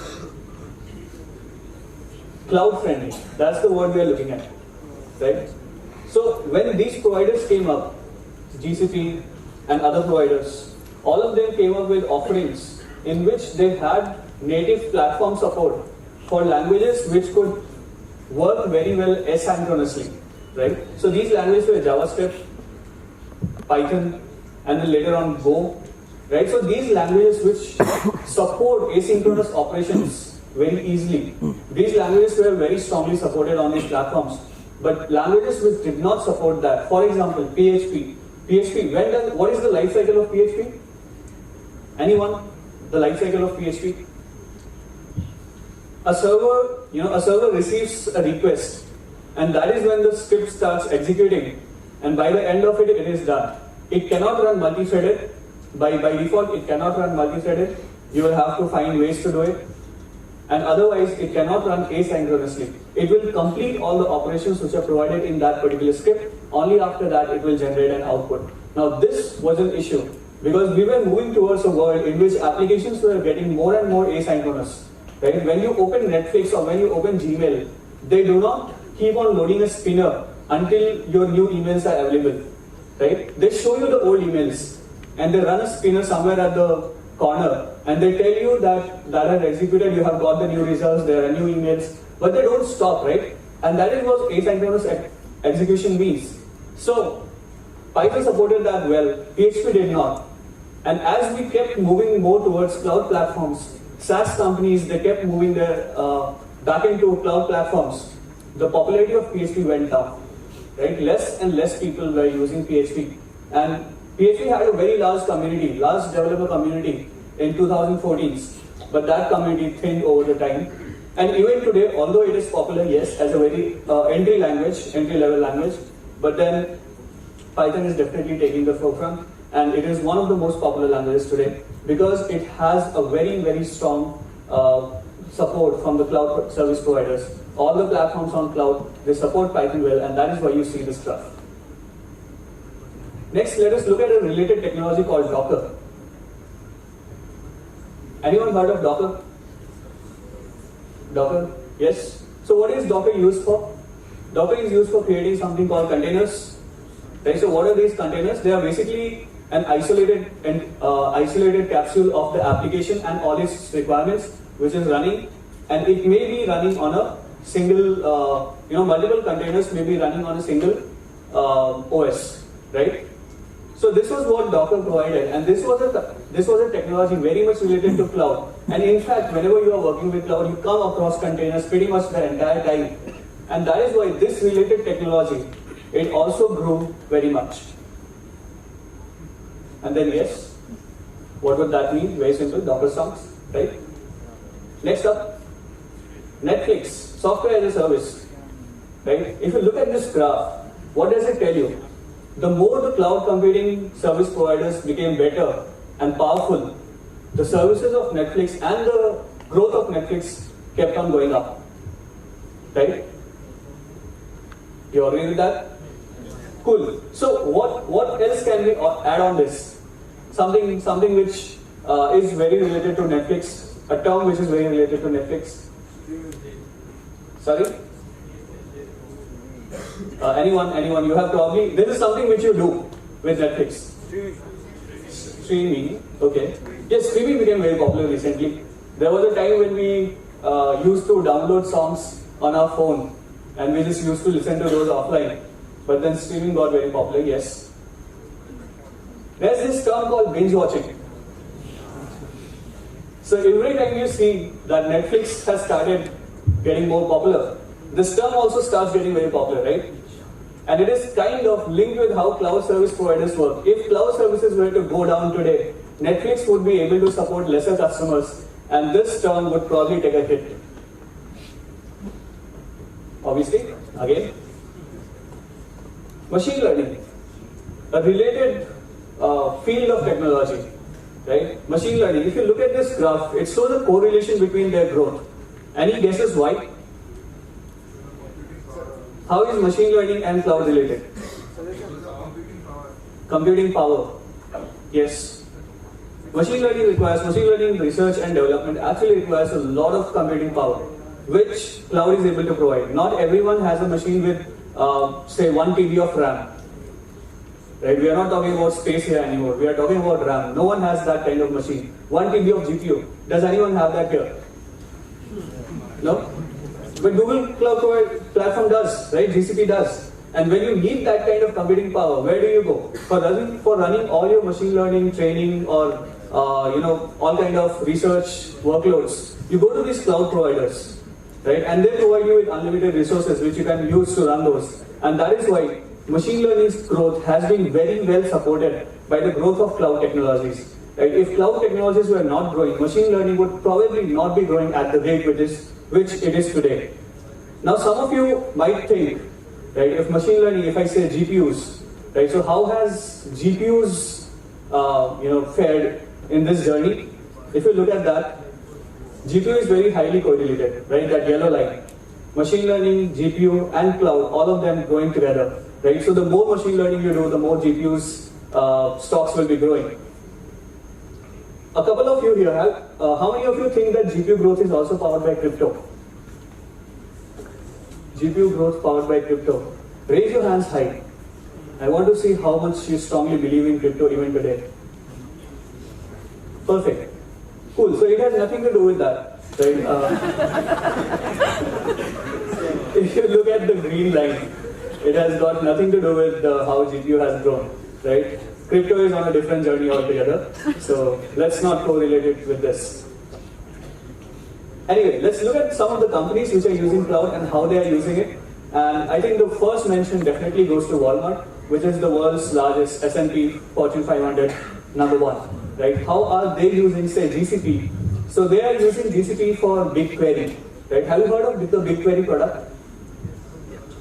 Cloud friendly. That's the word we are looking at, right? So when these providers came up, GCP, and other providers, all of them came up with offerings in which they had native platform support for languages which could work very well asynchronously, right? So these languages were JavaScript, Python, and then later on Go, right? So these languages which support asynchronous operations very easily, these languages were very strongly supported on these platforms. But languages which did not support that, for example, PHP. What is the life cycle of PHP? Anyone? The life cycle of PHP? A server receives a request, and that is when the script starts executing, and by the end of it, it is done. It cannot run multi-threaded. By default, it cannot run multi-threaded. You will have to find ways to do it. And otherwise, it cannot run asynchronously. It will complete all the operations which are provided in that particular script. Only after that, it will generate an output. Now, this was an issue because we were moving towards a world in which applications were getting more and more asynchronous. Right? When you open Netflix or when you open Gmail, they do not keep on loading a spinner until your new emails are available. Right? They show you the old emails and they run a spinner somewhere at the corner and they tell you that has executed, you have got the new results, there are new emails, but they don't stop, right? And that is what asynchronous execution means. So Python supported that well, PHP did not. And as we kept moving more towards cloud platforms, SaaS companies, they kept moving their back into cloud platforms. The popularity of PHP went down, right? Less and less people were using PHP. And PHP had a very large community, large developer community in 2014, but that community thinned over the time. And even today, although it is popular, yes, as a very entry-level language, but then Python is definitely taking the forefront, and it is one of the most popular languages today because it has a very, very strong support from the cloud service providers. All the platforms on cloud, they support Python well, and that is why you see this stuff. Next, let us look at a related technology called Docker. Anyone heard of Docker? Docker? Yes? So what is Docker used for? Docker is used for creating something called containers. Right? So what are these containers? They are basically an isolated capsule of the application and all its requirements, which is running, and it may be running on a single, multiple containers may be running on a single OS, right? So this was what Docker provided, and this was a technology very much related to cloud. And in fact, whenever you are working with cloud, you come across containers pretty much the entire time, and that is why this related technology, it also grew very much. And then yes, what would that mean? Very simple, Docker songs, right? Next up, Netflix, software as a service, right? If you look at this graph, what does it tell you? The more the cloud computing service providers became better and powerful, the services of Netflix and the growth of Netflix kept on going up, right? You agree with that? Cool. So what else can we add on this? Something which is very related to Netflix, a term which is very related to Netflix. Sorry? Anyone, you have probably, this is something which you do with Netflix. Streaming, okay. Yes, streaming became very popular recently. There was a time when we used to download songs on our phone and we just used to listen to those offline. But then streaming got very popular, yes. There's this term called binge watching. So every time you see that Netflix has started getting more popular, this term also starts getting very popular, right? And it is kind of linked with how cloud service providers work. If cloud services were to go down today, Netflix would be able to support lesser customers, and this term would probably take a hit. Obviously, again, machine learning, a related field of technology, right? Machine learning, if you look at this graph, it shows a correlation between their growth. Any guesses why? How is machine learning and cloud related? Computing power. Yes. Machine learning research and development actually requires a lot of computing power, which cloud is able to provide. Not everyone has a machine with, say, 1 TB of RAM. Right? We are not talking about space here anymore. We are talking about RAM. No one has that kind of machine. 1 TB of GPU. Does anyone have that here? No? But Google Cloud Platform does, right? GCP does. And when you need that kind of computing power, where do you go? For running all your machine learning training or all kind of research workloads, you go to these cloud providers, right? And they provide you with unlimited resources which you can use to run those. And that is why machine learning's growth has been very well supported by the growth of cloud technologies. Right? If cloud technologies were not growing, machine learning would probably not be growing at the rate which it is today. Now, some of you might think, right, if machine learning, if I say GPUs, right, so how has GPUs, fared in this journey? If you look at that, GPU is very highly correlated, right, that yellow line. Machine learning, GPU, and cloud, all of them going together, right? So the more machine learning you do, the more GPUs stocks will be growing. A couple of you here have, how many of you think that GPU growth is also powered by crypto? GPU growth powered by crypto. Raise your hands high. I want to see how much you strongly believe in crypto even today. Perfect. Cool. So it has nothing to do with that, right? If you look at the green line, it has got nothing to do with how GPU has grown, right? Crypto is on a different journey altogether. So let's not correlate it with this. Anyway, let's look at some of the companies which are using cloud and how they are using it. And I think the first mention definitely goes to Walmart, which is the world's largest S&P Fortune 500 #1. Right? How are they using, say, GCP? So they are using GCP for BigQuery. Right? Have you heard of the BigQuery product?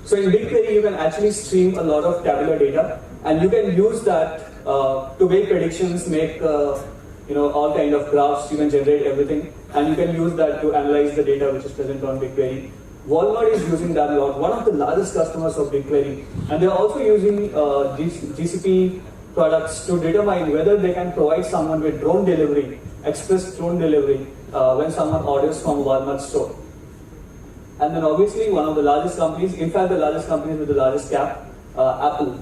So in BigQuery, you can actually stream a lot of tabular data, and you can use that to make predictions, make all kind of graphs. You can generate everything, and you can use that to analyze the data which is present on BigQuery. Walmart is using that a lot. One of the largest customers of BigQuery, and they're also using GCP products to determine whether they can provide someone with drone delivery, express drone delivery, when someone orders from a Walmart store. And then obviously one of the largest companies, in fact the largest companies with the largest cap, Apple.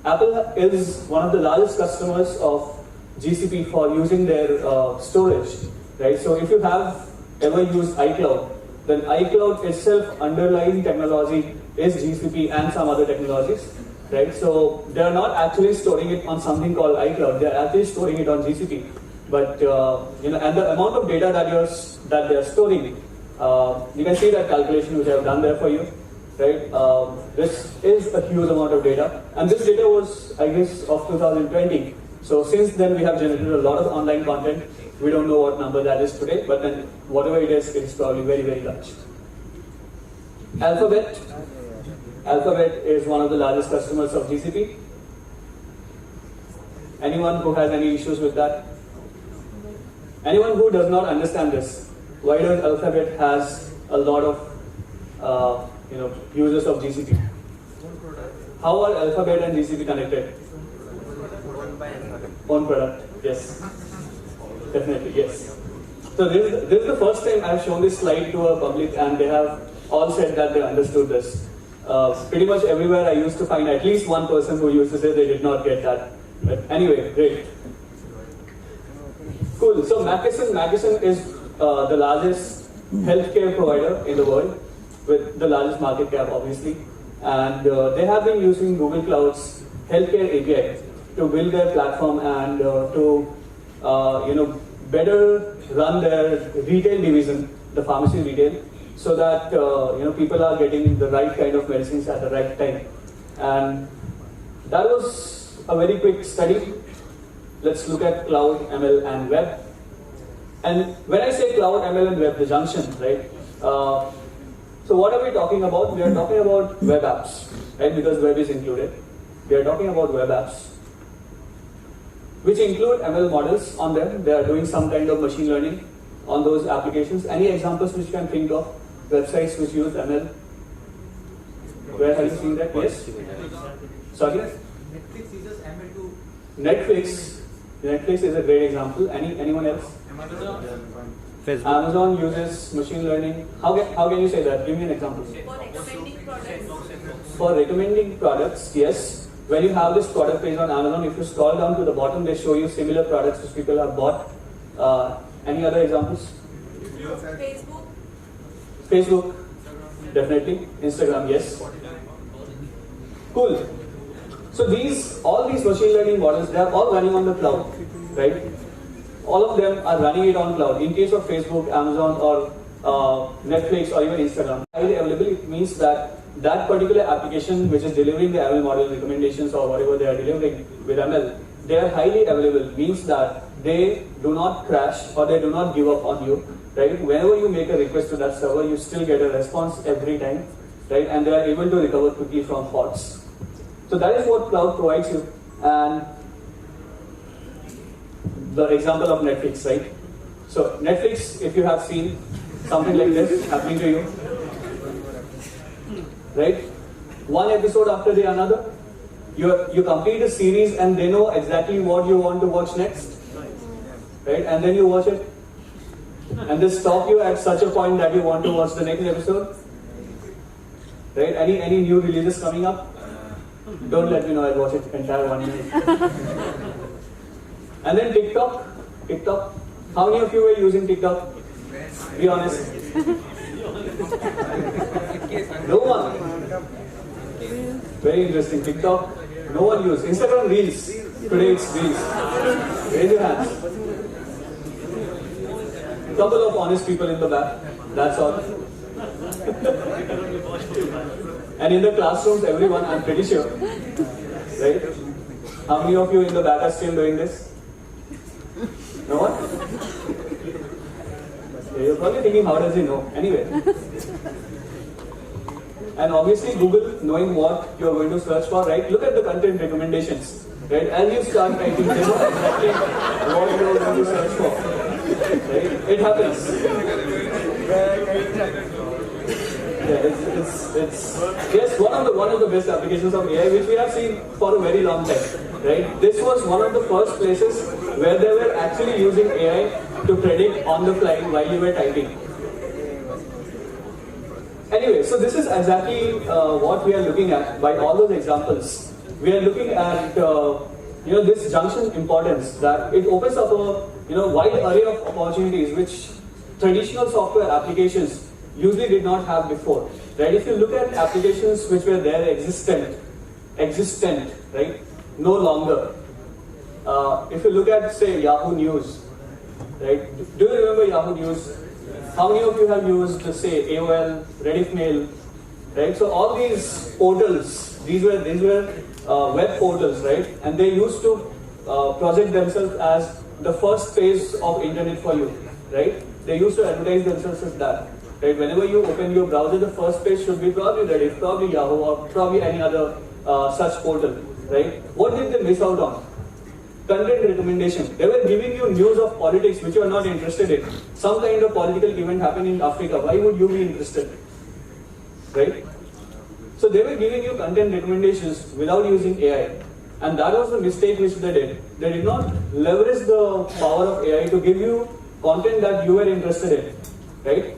Apple is one of the largest customers of GCP for using their storage, right? So if you have ever used iCloud, then iCloud itself underlying technology is GCP and some other technologies, right? So they are not actually storing it on something called iCloud. They are actually storing it on GCP. But and the amount of data that they are storing, you can see that calculation which I have done there for you, right? This is a huge amount of data, and this data was, I guess, of 2020. So since then we have generated a lot of online content. We don't know what number that is today, but then whatever it is probably very, very large. Alphabet is one of the largest customers of GCP. Anyone who has any issues with that? Anyone who does not understand this? Why does Alphabet has a lot of users of GCP? How are Alphabet and GCP connected? Own product, yes. Definitely, yes. So this is the first time I've shown this slide to a public, and they have all said that they understood this. Pretty much everywhere I used to find at least one person who used to say they did not get that. But anyway, great. Cool. So Mckesson is the largest healthcare provider in the world, with the largest market cap, obviously. And they have been using Google Cloud's healthcare API to build their platform and to better run their retail division, the pharmacy retail, so that people are getting the right kind of medicines at the right time. And that was a very quick study. Let's look at cloud, ML, and web. And when I say cloud, ML, and web, the junction, right? So what are we talking about? We are talking about web apps, right? Because web is included. We are talking about web apps, which include ML models on them. They are doing some kind of machine learning on those applications. Any examples which you can think of? Websites which use ML? Where have you seen that? Yes? Sorry? Netflix uses ML to... Netflix is a great example. Anyone else? Amazon uses machine learning. How can you say that? Give me an example. For recommending products. For recommending products, yes. when you have this product page on Amazon, if you scroll down to the bottom, they show you similar products which people have bought. Any other examples? Facebook. Facebook, definitely. Instagram, yes. Cool. So all these machine learning models, they are all running on the cloud, right? All of them are running it on cloud. In case of Facebook, Amazon, or Netflix, or even Instagram, highly available. It means that that particular application which is delivering the ML model recommendations or whatever they are delivering with ML, they are highly available. Means that they do not crash or they do not give up on you, right? Whenever you make a request to that server, you still get a response every time, right? And they are able to recover quickly from faults. So that is what cloud provides you. And the example of Netflix, right? So Netflix, if you have seen something like this happening to you, right? One episode after the another, you complete a series and they know exactly what you want to watch next, right? And then you watch it, and they stop you at such a point that you want to watch the next episode, right? Any new releases coming up? Don't let me know. I'll watch it entire 1 minute. And then TikTok. How many of you were using TikTok? Be honest. No one. Very interesting. TikTok. No one used. Instagram Reels. Today it's Reels. Raise your hands. Couple of honest people in the back. That's all. And in the classrooms, everyone, I'm pretty sure. Right? How many of you in the back are still doing this? No one? Okay, you're probably thinking, how does he know? Anyway. And obviously, Google, knowing what you're going to search for, right? Look at the content recommendations. Right? As you start typing, they know exactly what you're going to search for. Right? It happens. Yeah, it's yes, one of the best applications of AI which we have seen for a very long time, right? This was one of the first places where they were actually using AI to predict on the fly while you were typing. Anyway, so this is exactly what we are looking at by all those examples. We are looking at this junction importance, that it opens up a wide array of opportunities which traditional software applications usually did not have before, right? If you look at applications which were there existent, right? No longer. If you look at, say, Yahoo News, right? Do you remember Yahoo News? How many of you have used, say, AOL, Rediff Mail, right? So all these portals, these were web portals, right? And they used to project themselves as the first phase of internet for you, right? They used to advertise themselves as that. Right? Whenever you open your browser, the first page should be probably Reddit, probably Yahoo, or probably any other such portal. Right? What did they miss out on? Content recommendation. They were giving you news of politics which you are not interested in. Some kind of political event happening in Africa. Why would you be interested? Right? So they were giving you content recommendations without using AI. And that was the mistake which they did. They did not leverage the power of AI to give you content that you were interested in. Right?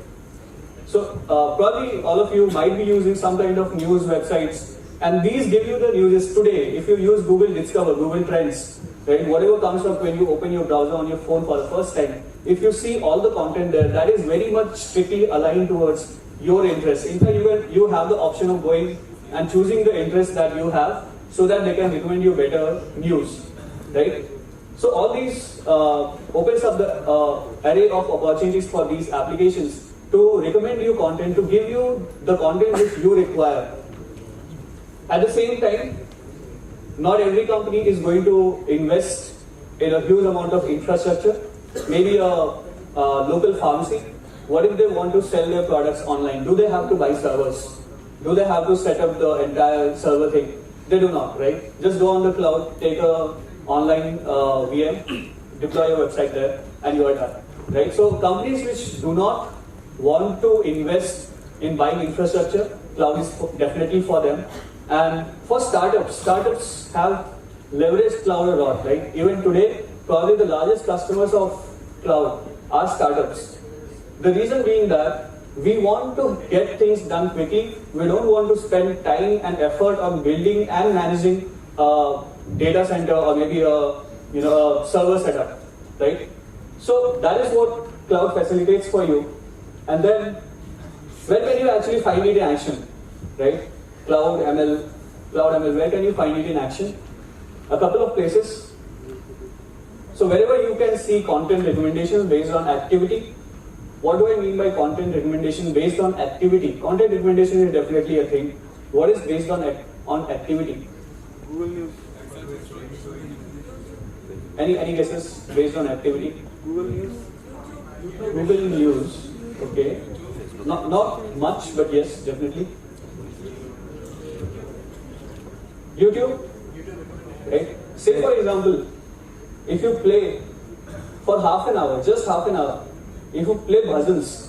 So probably all of you might be using some kind of news websites, and these give you the news today. If you use Google Discover, Google Trends, right, whatever comes up when you open your browser on your phone for the first time, if you see all the content there, that is very much strictly aligned towards your interests. In fact, you have the option of going and choosing the interest that you have so that they can recommend you better news, right? So all these opens up the array of opportunities for these applications to recommend you content, to give you the content which you require. At the same time, not every company is going to invest in a huge amount of infrastructure. Maybe a local pharmacy. What if they want to sell their products online? Do they have to buy servers? Do they have to set up the entire server thing? They do not, right? Just go on the cloud, take a online VM, deploy your website there, and you are done, right? So companies which do not want to invest in buying infrastructure, cloud is definitely for them. And for startups have leveraged cloud a lot, right? Even today, probably the largest customers of cloud are startups. The reason being that we want to get things done quickly. We don't want to spend time and effort on building and managing a data center or maybe a a server setup, right? So that is what cloud facilitates for you. And then where can you actually find it in action, right? Cloud ML, where can you find it in action? A couple of places. So wherever you can see content recommendations based on activity. What do I mean by content recommendation based on activity? Content recommendation is definitely a thing. What is based on activity? Google News. Any guesses based on activity? Google News. Google News. Okay. Not much, but yes, definitely. YouTube. Right. Say for example, if you play for half an hour, just half an hour, if you play bhajans,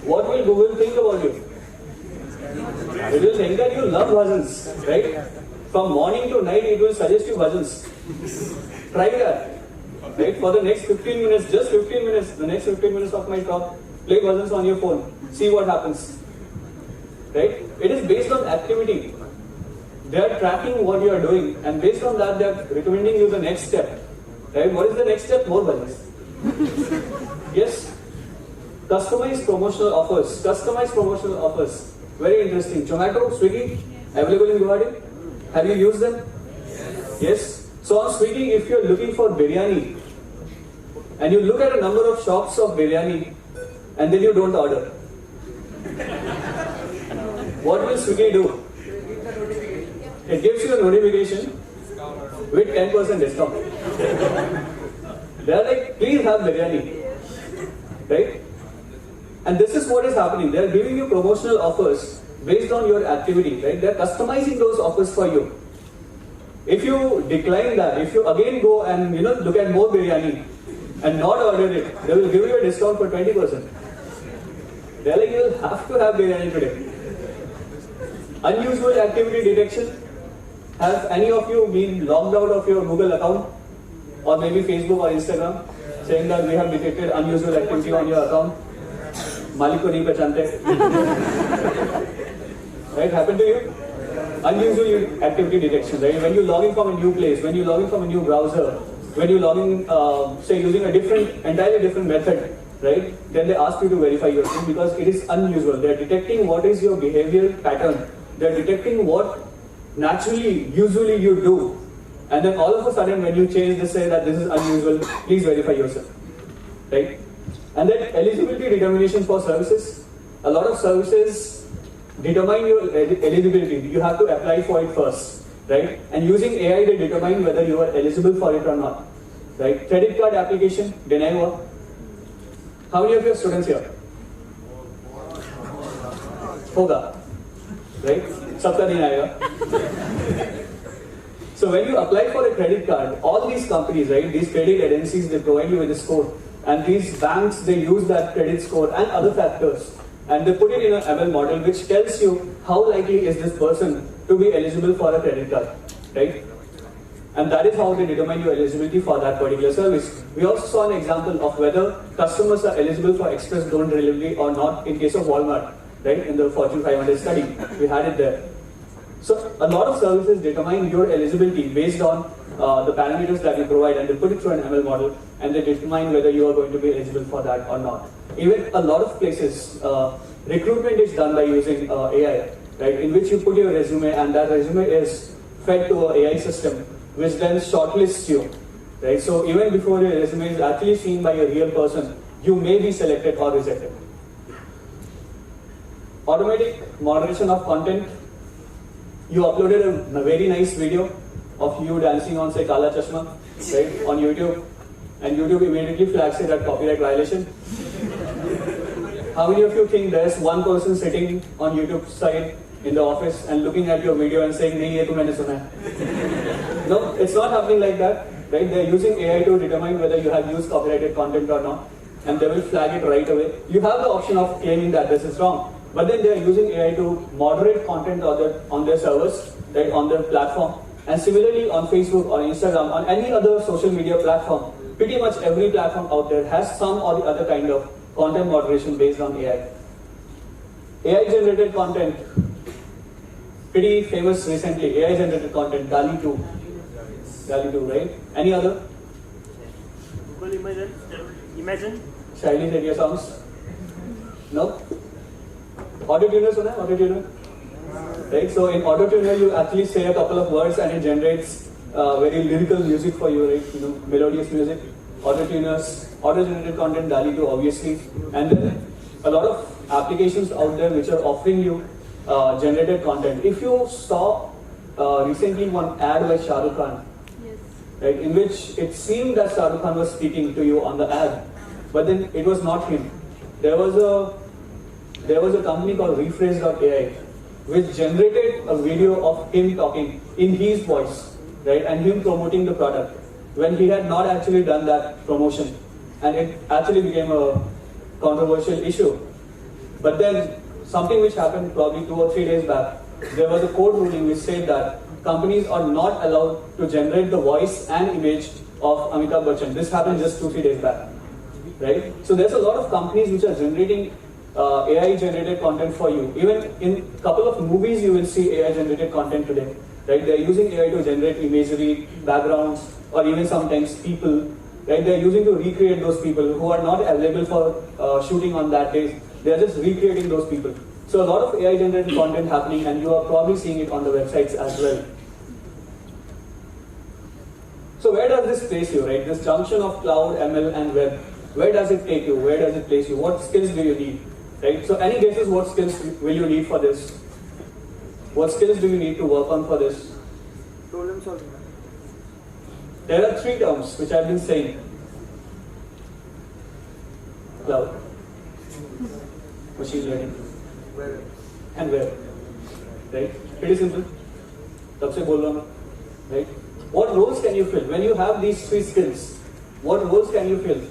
what will Google think about you? It will think that you love bhajans, right? From morning to night, it will suggest you bhajans. Try that, right? For the next 15 minutes, just 15 minutes, the next 15 minutes of my talk, play bhajans on your phone. See what happens, right? It is based on activity. They are tracking what you are doing, and based on that, they are recommending you the next step, right? What is the next step? More bhajans. Yes. Customized promotional offers. Customized promotional offers. Very interesting. Zomato, Swiggy, available in Guwahati. Have you used them? Yes. So on Swiggy, if you are looking for biryani, and you look at a number of shops of biryani, and then you don't order, what will Swiggy do? It gives you a notification with 10% discount. They are like, please have biryani, right? And this is what is happening. They are giving you promotional offers based on your activity, right? They are customizing those offers for you. If you decline that, if you again go and look at more biryani and not order it, they will give you a discount for 20%. They are like, you will have to have biryani today. Unusual activity detection. Have any of you been logged out of your Google account? Or maybe Facebook or Instagram, saying that we have detected unusual activity on your account. Malik ko nahi pehchante. Right? Happened to you? Unusual activity detection, right? When you log in from a new place, when you log in from a new browser, when you log in, say using a entirely different method, right? Then they ask you to verify your thing because it is unusual. They are detecting what is your behavioral pattern. They are detecting what naturally, usually you do. And then all of a sudden when you change this, say that this is unusual, please verify yourself, right? And then eligibility determination for services. A lot of services determine your eligibility. You have to apply for it first, right? And using AI, they determine whether you are eligible for it or not, right? Credit card application, deny हुआ. How many of your students here? होगा, right? सबका दिन आएगा. So when you apply for a credit card, all these companies, right, these credit agencies, they provide you with a score. And these banks, they use that credit score and other factors. And they put it in an ML model which tells you how likely is this person to be eligible for a credit card, right? And that is how they determine your eligibility for that particular service. We also saw an example of whether customers are eligible for express loan delivery or not in case of Walmart, right, in the Fortune 500 study. We had it there. So a lot of services determine your eligibility based on the parameters that you provide, and they put it through an ML model and they determine whether you are going to be eligible for that or not. Even a lot of places, recruitment is done by using AI, right, in which you put your resume and that resume is fed to an AI system which then shortlists you, right? So even before your resume is actually seen by a real person, you may be selected or rejected. Automatic moderation of content. You uploaded a very nice video of you dancing on, say, Kala Chashma, right, on YouTube, and YouTube immediately flags it as copyright violation. How many of you think there's one person sitting on YouTube side in the office and looking at your video and saying, "Nahi, ye to maine suna hai"? No, it's not happening like that, right? They're using AI to determine whether you have used copyrighted content or not, and they will flag it right away. You have the option of claiming that this is wrong. But then they are using AI to moderate content on their servers, right, on their platform. And similarly on Facebook or Instagram, on any other social media platform, pretty much every platform out there has some or the other kind of content moderation based on AI. AI generated content. pretty famous recently, AI generated content, DALI 2. DALI 2, right? Any other? Google Imagine. Shiley said your songs? No? Autotuner suna hai? Autotuner? Right? So in Autotuner you actually say a couple of words and it generates very lyrical music for you, right? You know, melodious music. Autotuners, auto-generated content, DALI 2 obviously. And then a lot of applications out there which are offering you generated content. If you saw recently one ad by Shah Rukh Khan, right, in which it seemed that Shah Rukh Khan was speaking to you on the ad, but then it was not him. There was a company called Rephrase.ai which generated a video of him talking in his voice, right, and him promoting the product when he had not actually done that promotion, and it actually became a controversial issue. But then something which happened probably 2 or 3 days back, there was a court ruling which said that companies are not allowed to generate the voice and image of Amitabh Bachchan. This happened just 2-3 days back, right? So there's a lot of companies which are generating AI generated content for you. Even in a couple of movies you will see AI generated content today, right? They're using AI to generate imagery, backgrounds, or even sometimes people, right? They're using to recreate those people who are not available for shooting on that day. They're just recreating those people. So a lot of AI generated content happening, and you are probably seeing it on the websites as well. So where does this place you, right? This junction of cloud, ML and web, where does it take you? Where does it place you? What skills do you need, right? So any guesses what skills will you need for this? What skills do you need to work on for this? Problem solving. There are 3 terms which I've been saying. Cloud, machine learning, and web, right? Pretty simple. Tab se bol raha hu, right? What roles can you fill? When you have these 3 skills, what roles can you fill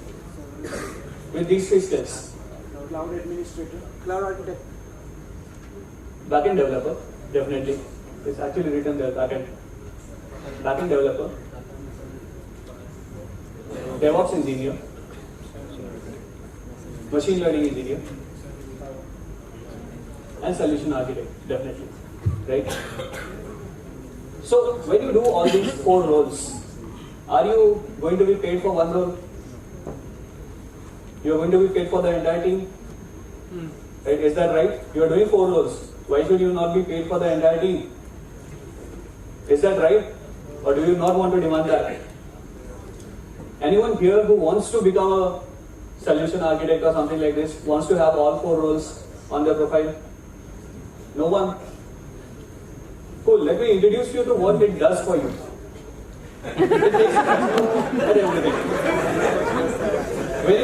with these 3 skills? Cloud administrator, cloud architect. Backend developer, definitely. It's actually written there, backend developer, DevOps engineer, machine learning engineer, and solution architect, definitely, right? So when you do all these 4 roles, are you going to be paid for one role? You are going to be paid for the entire team? Right? Is that right? You are doing 4 roles. Why should you not be paid for the entire team? Is that right? Or do you not want to demand that? Anyone here who wants to become a solution architect or something like this, wants to have all 4 roles on their profile? No one? Cool, let me introduce you to what it does for you. It takes and everything. When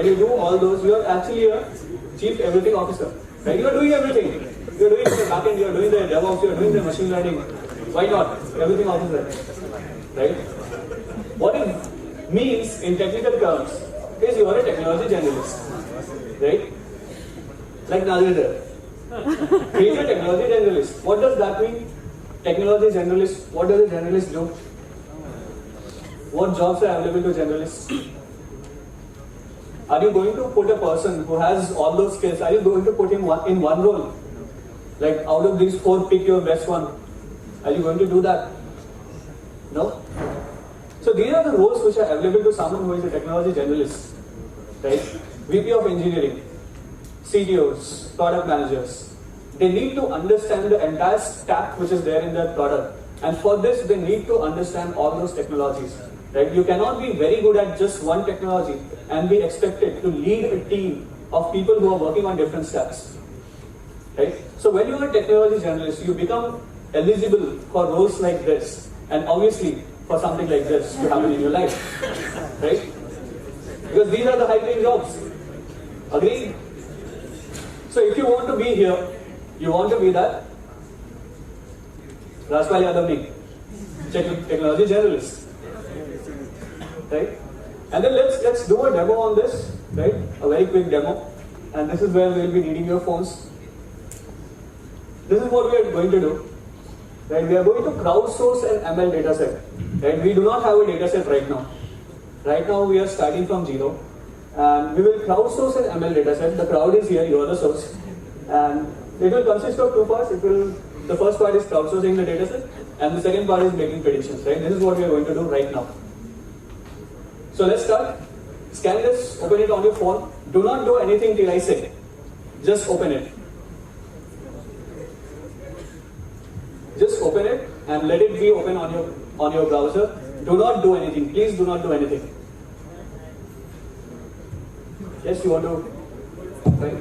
you do all those, you are actually a chief everything officer. Right? You are doing everything. You are doing the backend, you are doing the DevOps, you are doing the machine learning. Why not? Everything officer. Right? What it means in technical terms is you are a technology generalist. Right? Like Nadir. He is a technology generalist. What does that mean? Technology generalist. What does a generalist do? What jobs are available to generalists? Are you going to put a person who has all those skills, are you going to put him in one role? Like out of these 4, pick your best one. Are you going to do that? No? So these are the roles which are available to someone who is a technology generalist. Right? VP of engineering, CTOs, product managers. They need to understand the entire stack which is there in their product. And for this, they need to understand all those technologies. Right? You cannot be very good at just one technology and be expected to lead a team of people who are working on different stacks. Right? So when you are a technology generalist, you become eligible for roles like this, and obviously for something like this to happen in your life. Right? Because these are the high-paying jobs. Agreed? So if you want to be here, you want to be that Rajpal Yadav technology generalist. Right? And then let's do a demo on this, right? A very quick demo. And this is where we'll be needing your phones. This is what we are going to do. Right? We are going to crowdsource an ML dataset. Right? We do not have a dataset right now. Right now we are starting from 0. And we will crowdsource an ML dataset. The crowd is here, you are the source. And It will consist of two parts. The first part is crowdsourcing the dataset, and the second part is making predictions. Right? This is what we are going to do right now. So let's start. Scan this, open it on your phone. Do not do anything till I say. Just open it. Just open it and let it be open on your browser. Do not do anything. Please do not do anything. Yes, you want to? Right.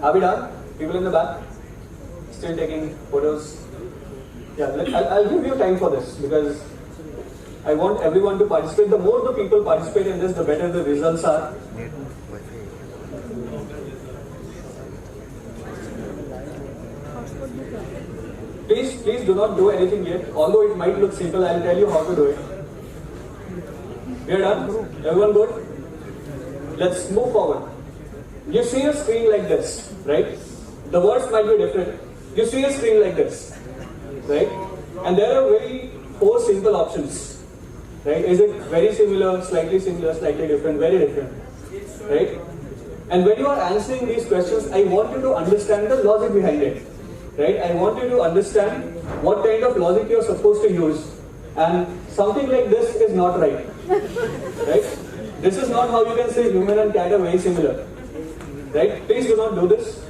Are we done? People in the back? Still taking photos? Yeah, I'll give you time for this because I want everyone to participate. The more the people participate in this, the better the results are. Please do not do anything yet. Although it might look simple, I'll tell you how to do it. We are done? Everyone good? Let's move forward. You see a screen like this, right? The words might be different. You see a screen like this, right? And there are four simple options, right? Is it very similar, slightly different, very different, right? And when you are answering these questions, I want you to understand the logic behind it, right? I want you to understand what kind of logic you are supposed to use. And something like this is not right, right? This is not how you can say human and cat are very similar, right? Please do not do this.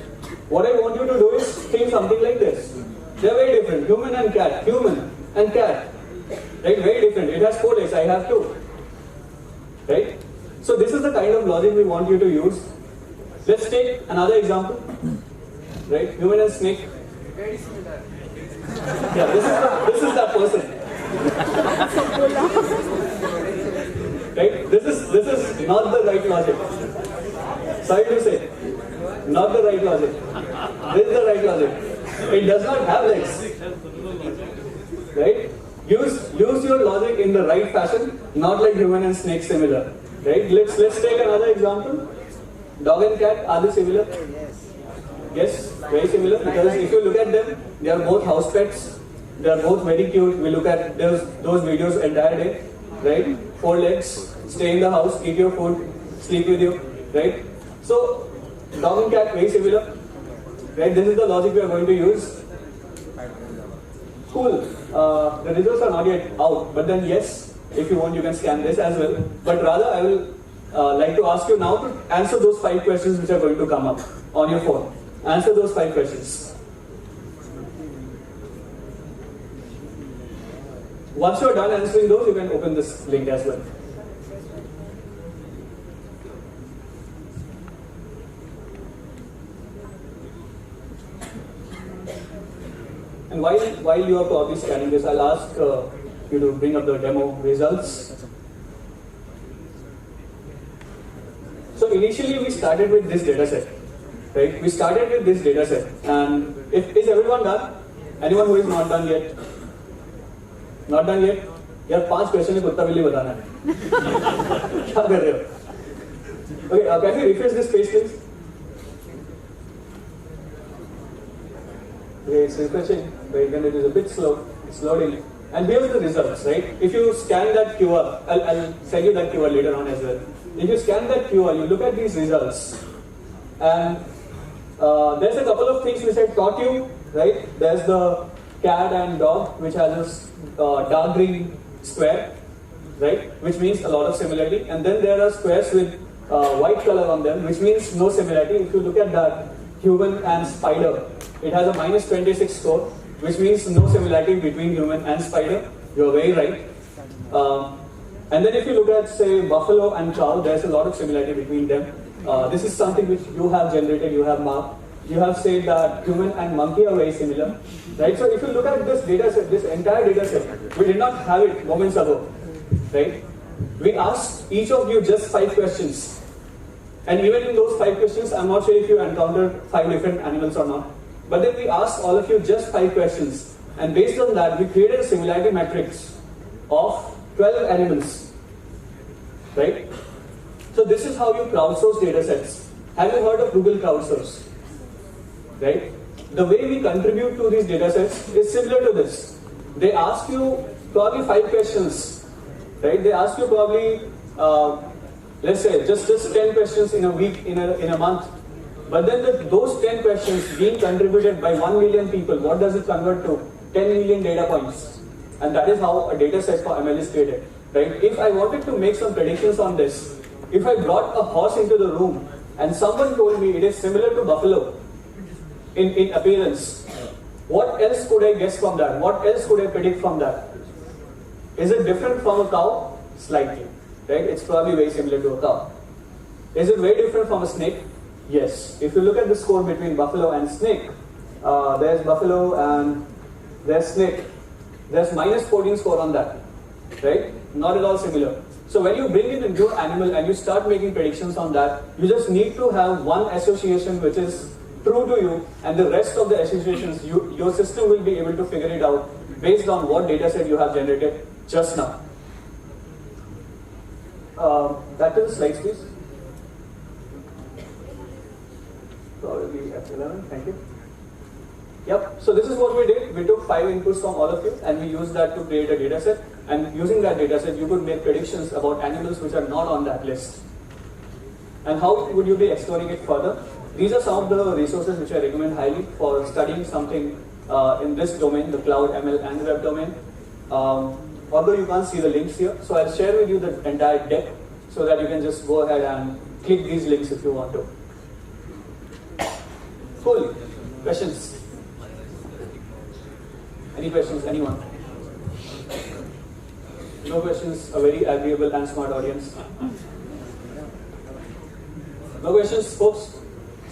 What I want you to do is think something like this. They are very different, human and cat, right? Very different. It has 4 legs, I have 2, right? So this is the kind of logic we want you to use. Let's take another example, right? Human and snake. Yeah, this is that person. Right? This is not the right logic. Sorry to say, not the right logic. This is the right logic. It does not have legs. Right? Use your logic in the right fashion, not like human and snake similar. Right? Let's take another example. Dog and cat, are they similar? Yes, very similar, because if you look at them, they are both house pets. They are both very cute. We look at those videos entire day, right? 4 legs, stay in the house, eat your food, sleep with you, right? So, dog and cat, very similar, right? This is the logic we are going to use. Cool. The results are not yet out, but then yes, if you want, you can scan this as well. But rather, I will like to ask you now to answer those 5 questions which are going to come up on your phone. Answer those 5 questions. Once you are done answering those, you can open this link as well. And while you are probably scanning this, I'll ask you to bring up the demo results. So initially we started with this data set. Right? We started with this data set, and is everyone done? Anyone who is not done yet? Not done yet? यार 5 question कुत्ता बिल्ली बताना है. क्या कर रहे हो? Okay, can you refresh this page, please? Okay, it's refreshing, but again it is a bit slow. It's loading, and here's the results, right? If you scan that QR, I'll send you that QR later on as well. If you scan that QR, you look at these results, and there's a couple of things which I taught you, right? There's the cat and dog, which has this dark green square, right? Which means a lot of similarity. And then there are squares with white color on them, which means no similarity. If you look at that, human and spider, it has a -26 score, which means no similarity between human and spider. You're very right. And then if you look at, say, buffalo and cow, there's a lot of similarity between them. This is something which you have generated, you have marked. You have said that human and monkey are very similar, right? So if you look at this data set, this entire data set, we did not have it moments ago, right? We asked each of you just 5 questions. And even in those 5 questions, I'm not sure if you encountered 5 different animals or not. But then we asked all of you just 5 questions. And based on that, we created a similarity matrix of 12 animals, right? So this is how you crowdsource data sets. Have you heard of Google crowdsource? Right? The way we contribute to these data sets is similar to this. They ask you probably 5 questions, right? They ask you probably let's say just 10 questions in a week, in a month. But then those 10 questions being contributed by 1 million people, what does it convert to? 10 million data points. And that is how a data set for ML is created. Right? If I wanted to make some predictions on this, if I brought a horse into the room and someone told me it is similar to buffalo in appearance, what else could I guess from that? What else could I predict from that? Is it different from a cow? Slightly. Right? It's probably very similar to a cow. Is it very different from a snake? Yes. If you look at the score between buffalo and snake, there's buffalo and there's snake. There's minus 14 score on that. Right? Not at all similar. So when you bring in a new animal and you start making predictions on that, you just need to have one association which is true to you, and the rest of the associations, your system will be able to figure it out based on what data set you have generated just now. Back to the slides, please. Probably F11, thank you. Yep, so this is what we did. We took 5 inputs from all of you and we used that to create a data set. And using that data set, you could make predictions about animals which are not on that list. And how would you be exploring it further? These are some of the resources which I recommend highly for studying something in this domain, the cloud, ML, and web domain. Although you can't see the links here, so I'll share with you the entire deck so that you can just go ahead and click these links if you want to. Cool. Questions? Any questions? Anyone? No questions? A very agreeable and smart audience. No questions, folks?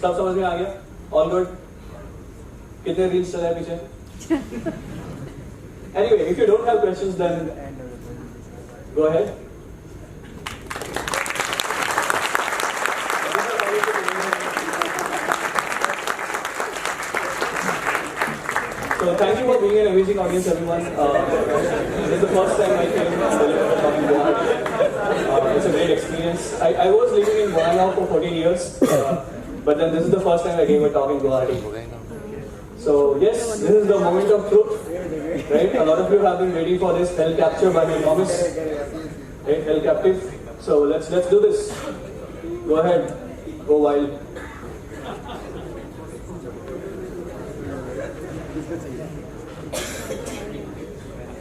सब समझ में आ गया? All good? कितने reels चला है पीछे? Anyway, if you don't have questions, then go ahead. So thank you for being an amazing audience, everyone. This is the first time I came to Guwahati. It's a great experience. I was living in Guwahati for 14 years, but then this is the first time I gave a talk in Guwahati. So yes, this is the moment of truth, right? A lot of you have been waiting for this, held captured by my promise, right? Held captive. So let's do this. Go ahead, go wild.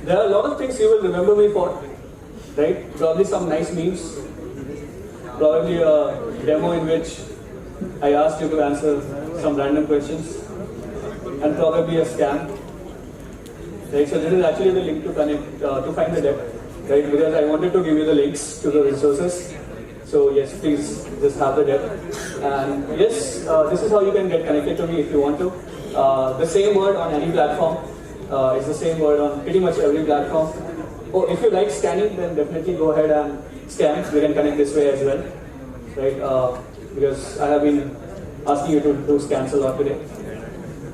There are a lot of things you will remember me for, right? Probably some nice memes, probably a demo in which I asked you to answer some random questions, and probably a scam. Right? So this is actually the link to connect, to find the deck, right? Because I wanted to give you the links to the resources. So yes, please just have the deck. And yes, this is how you can get connected to me if you want to. The same word on any platform. It's the same word on pretty much every platform. Oh, if you like scanning, then definitely go ahead and scan. We can connect this way as well, right? Because I have been asking you to do scans a lot today.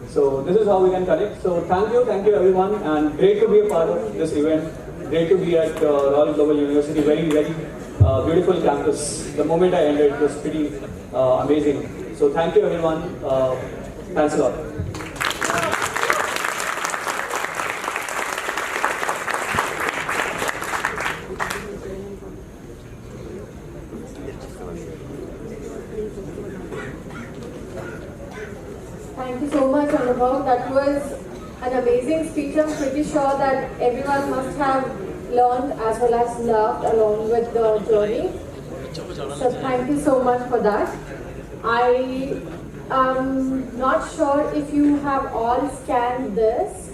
So this is how we can connect. So thank you everyone, and great to be a part of this event. Great to be at Royal Global University. Very, very beautiful campus. The moment I entered, it was pretty amazing. So thank you everyone. Thanks a lot. Thank you so much, Anubhav. That was an amazing speech. I'm pretty sure that everyone must have learned as well as loved along with the journey. So thank you so much for that. I am not sure if you have all scanned this.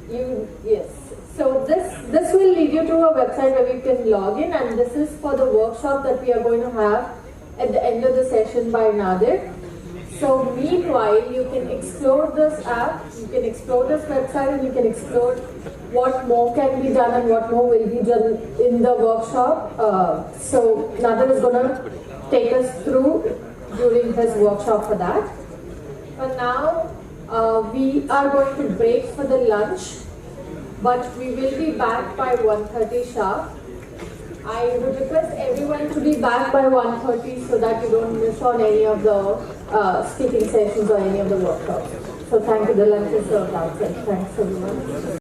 Yes. So this will lead you to a website where we can log in, and this is for the workshop that we are going to have at the end of the session by Nadir. So meanwhile, you can explore this app, you can explore this website, and you can explore what more can be done and what more will be done in the workshop. So Nadir is going to take us through during his workshop for that. But now, we are going to break for the lunch, but we will be back by 1:30 sharp. I would request everyone to be back by 1:30 so that you don't miss on any of the speaking sessions or any of the workshops. So thank you. The lunch is served outside. Thanks everyone.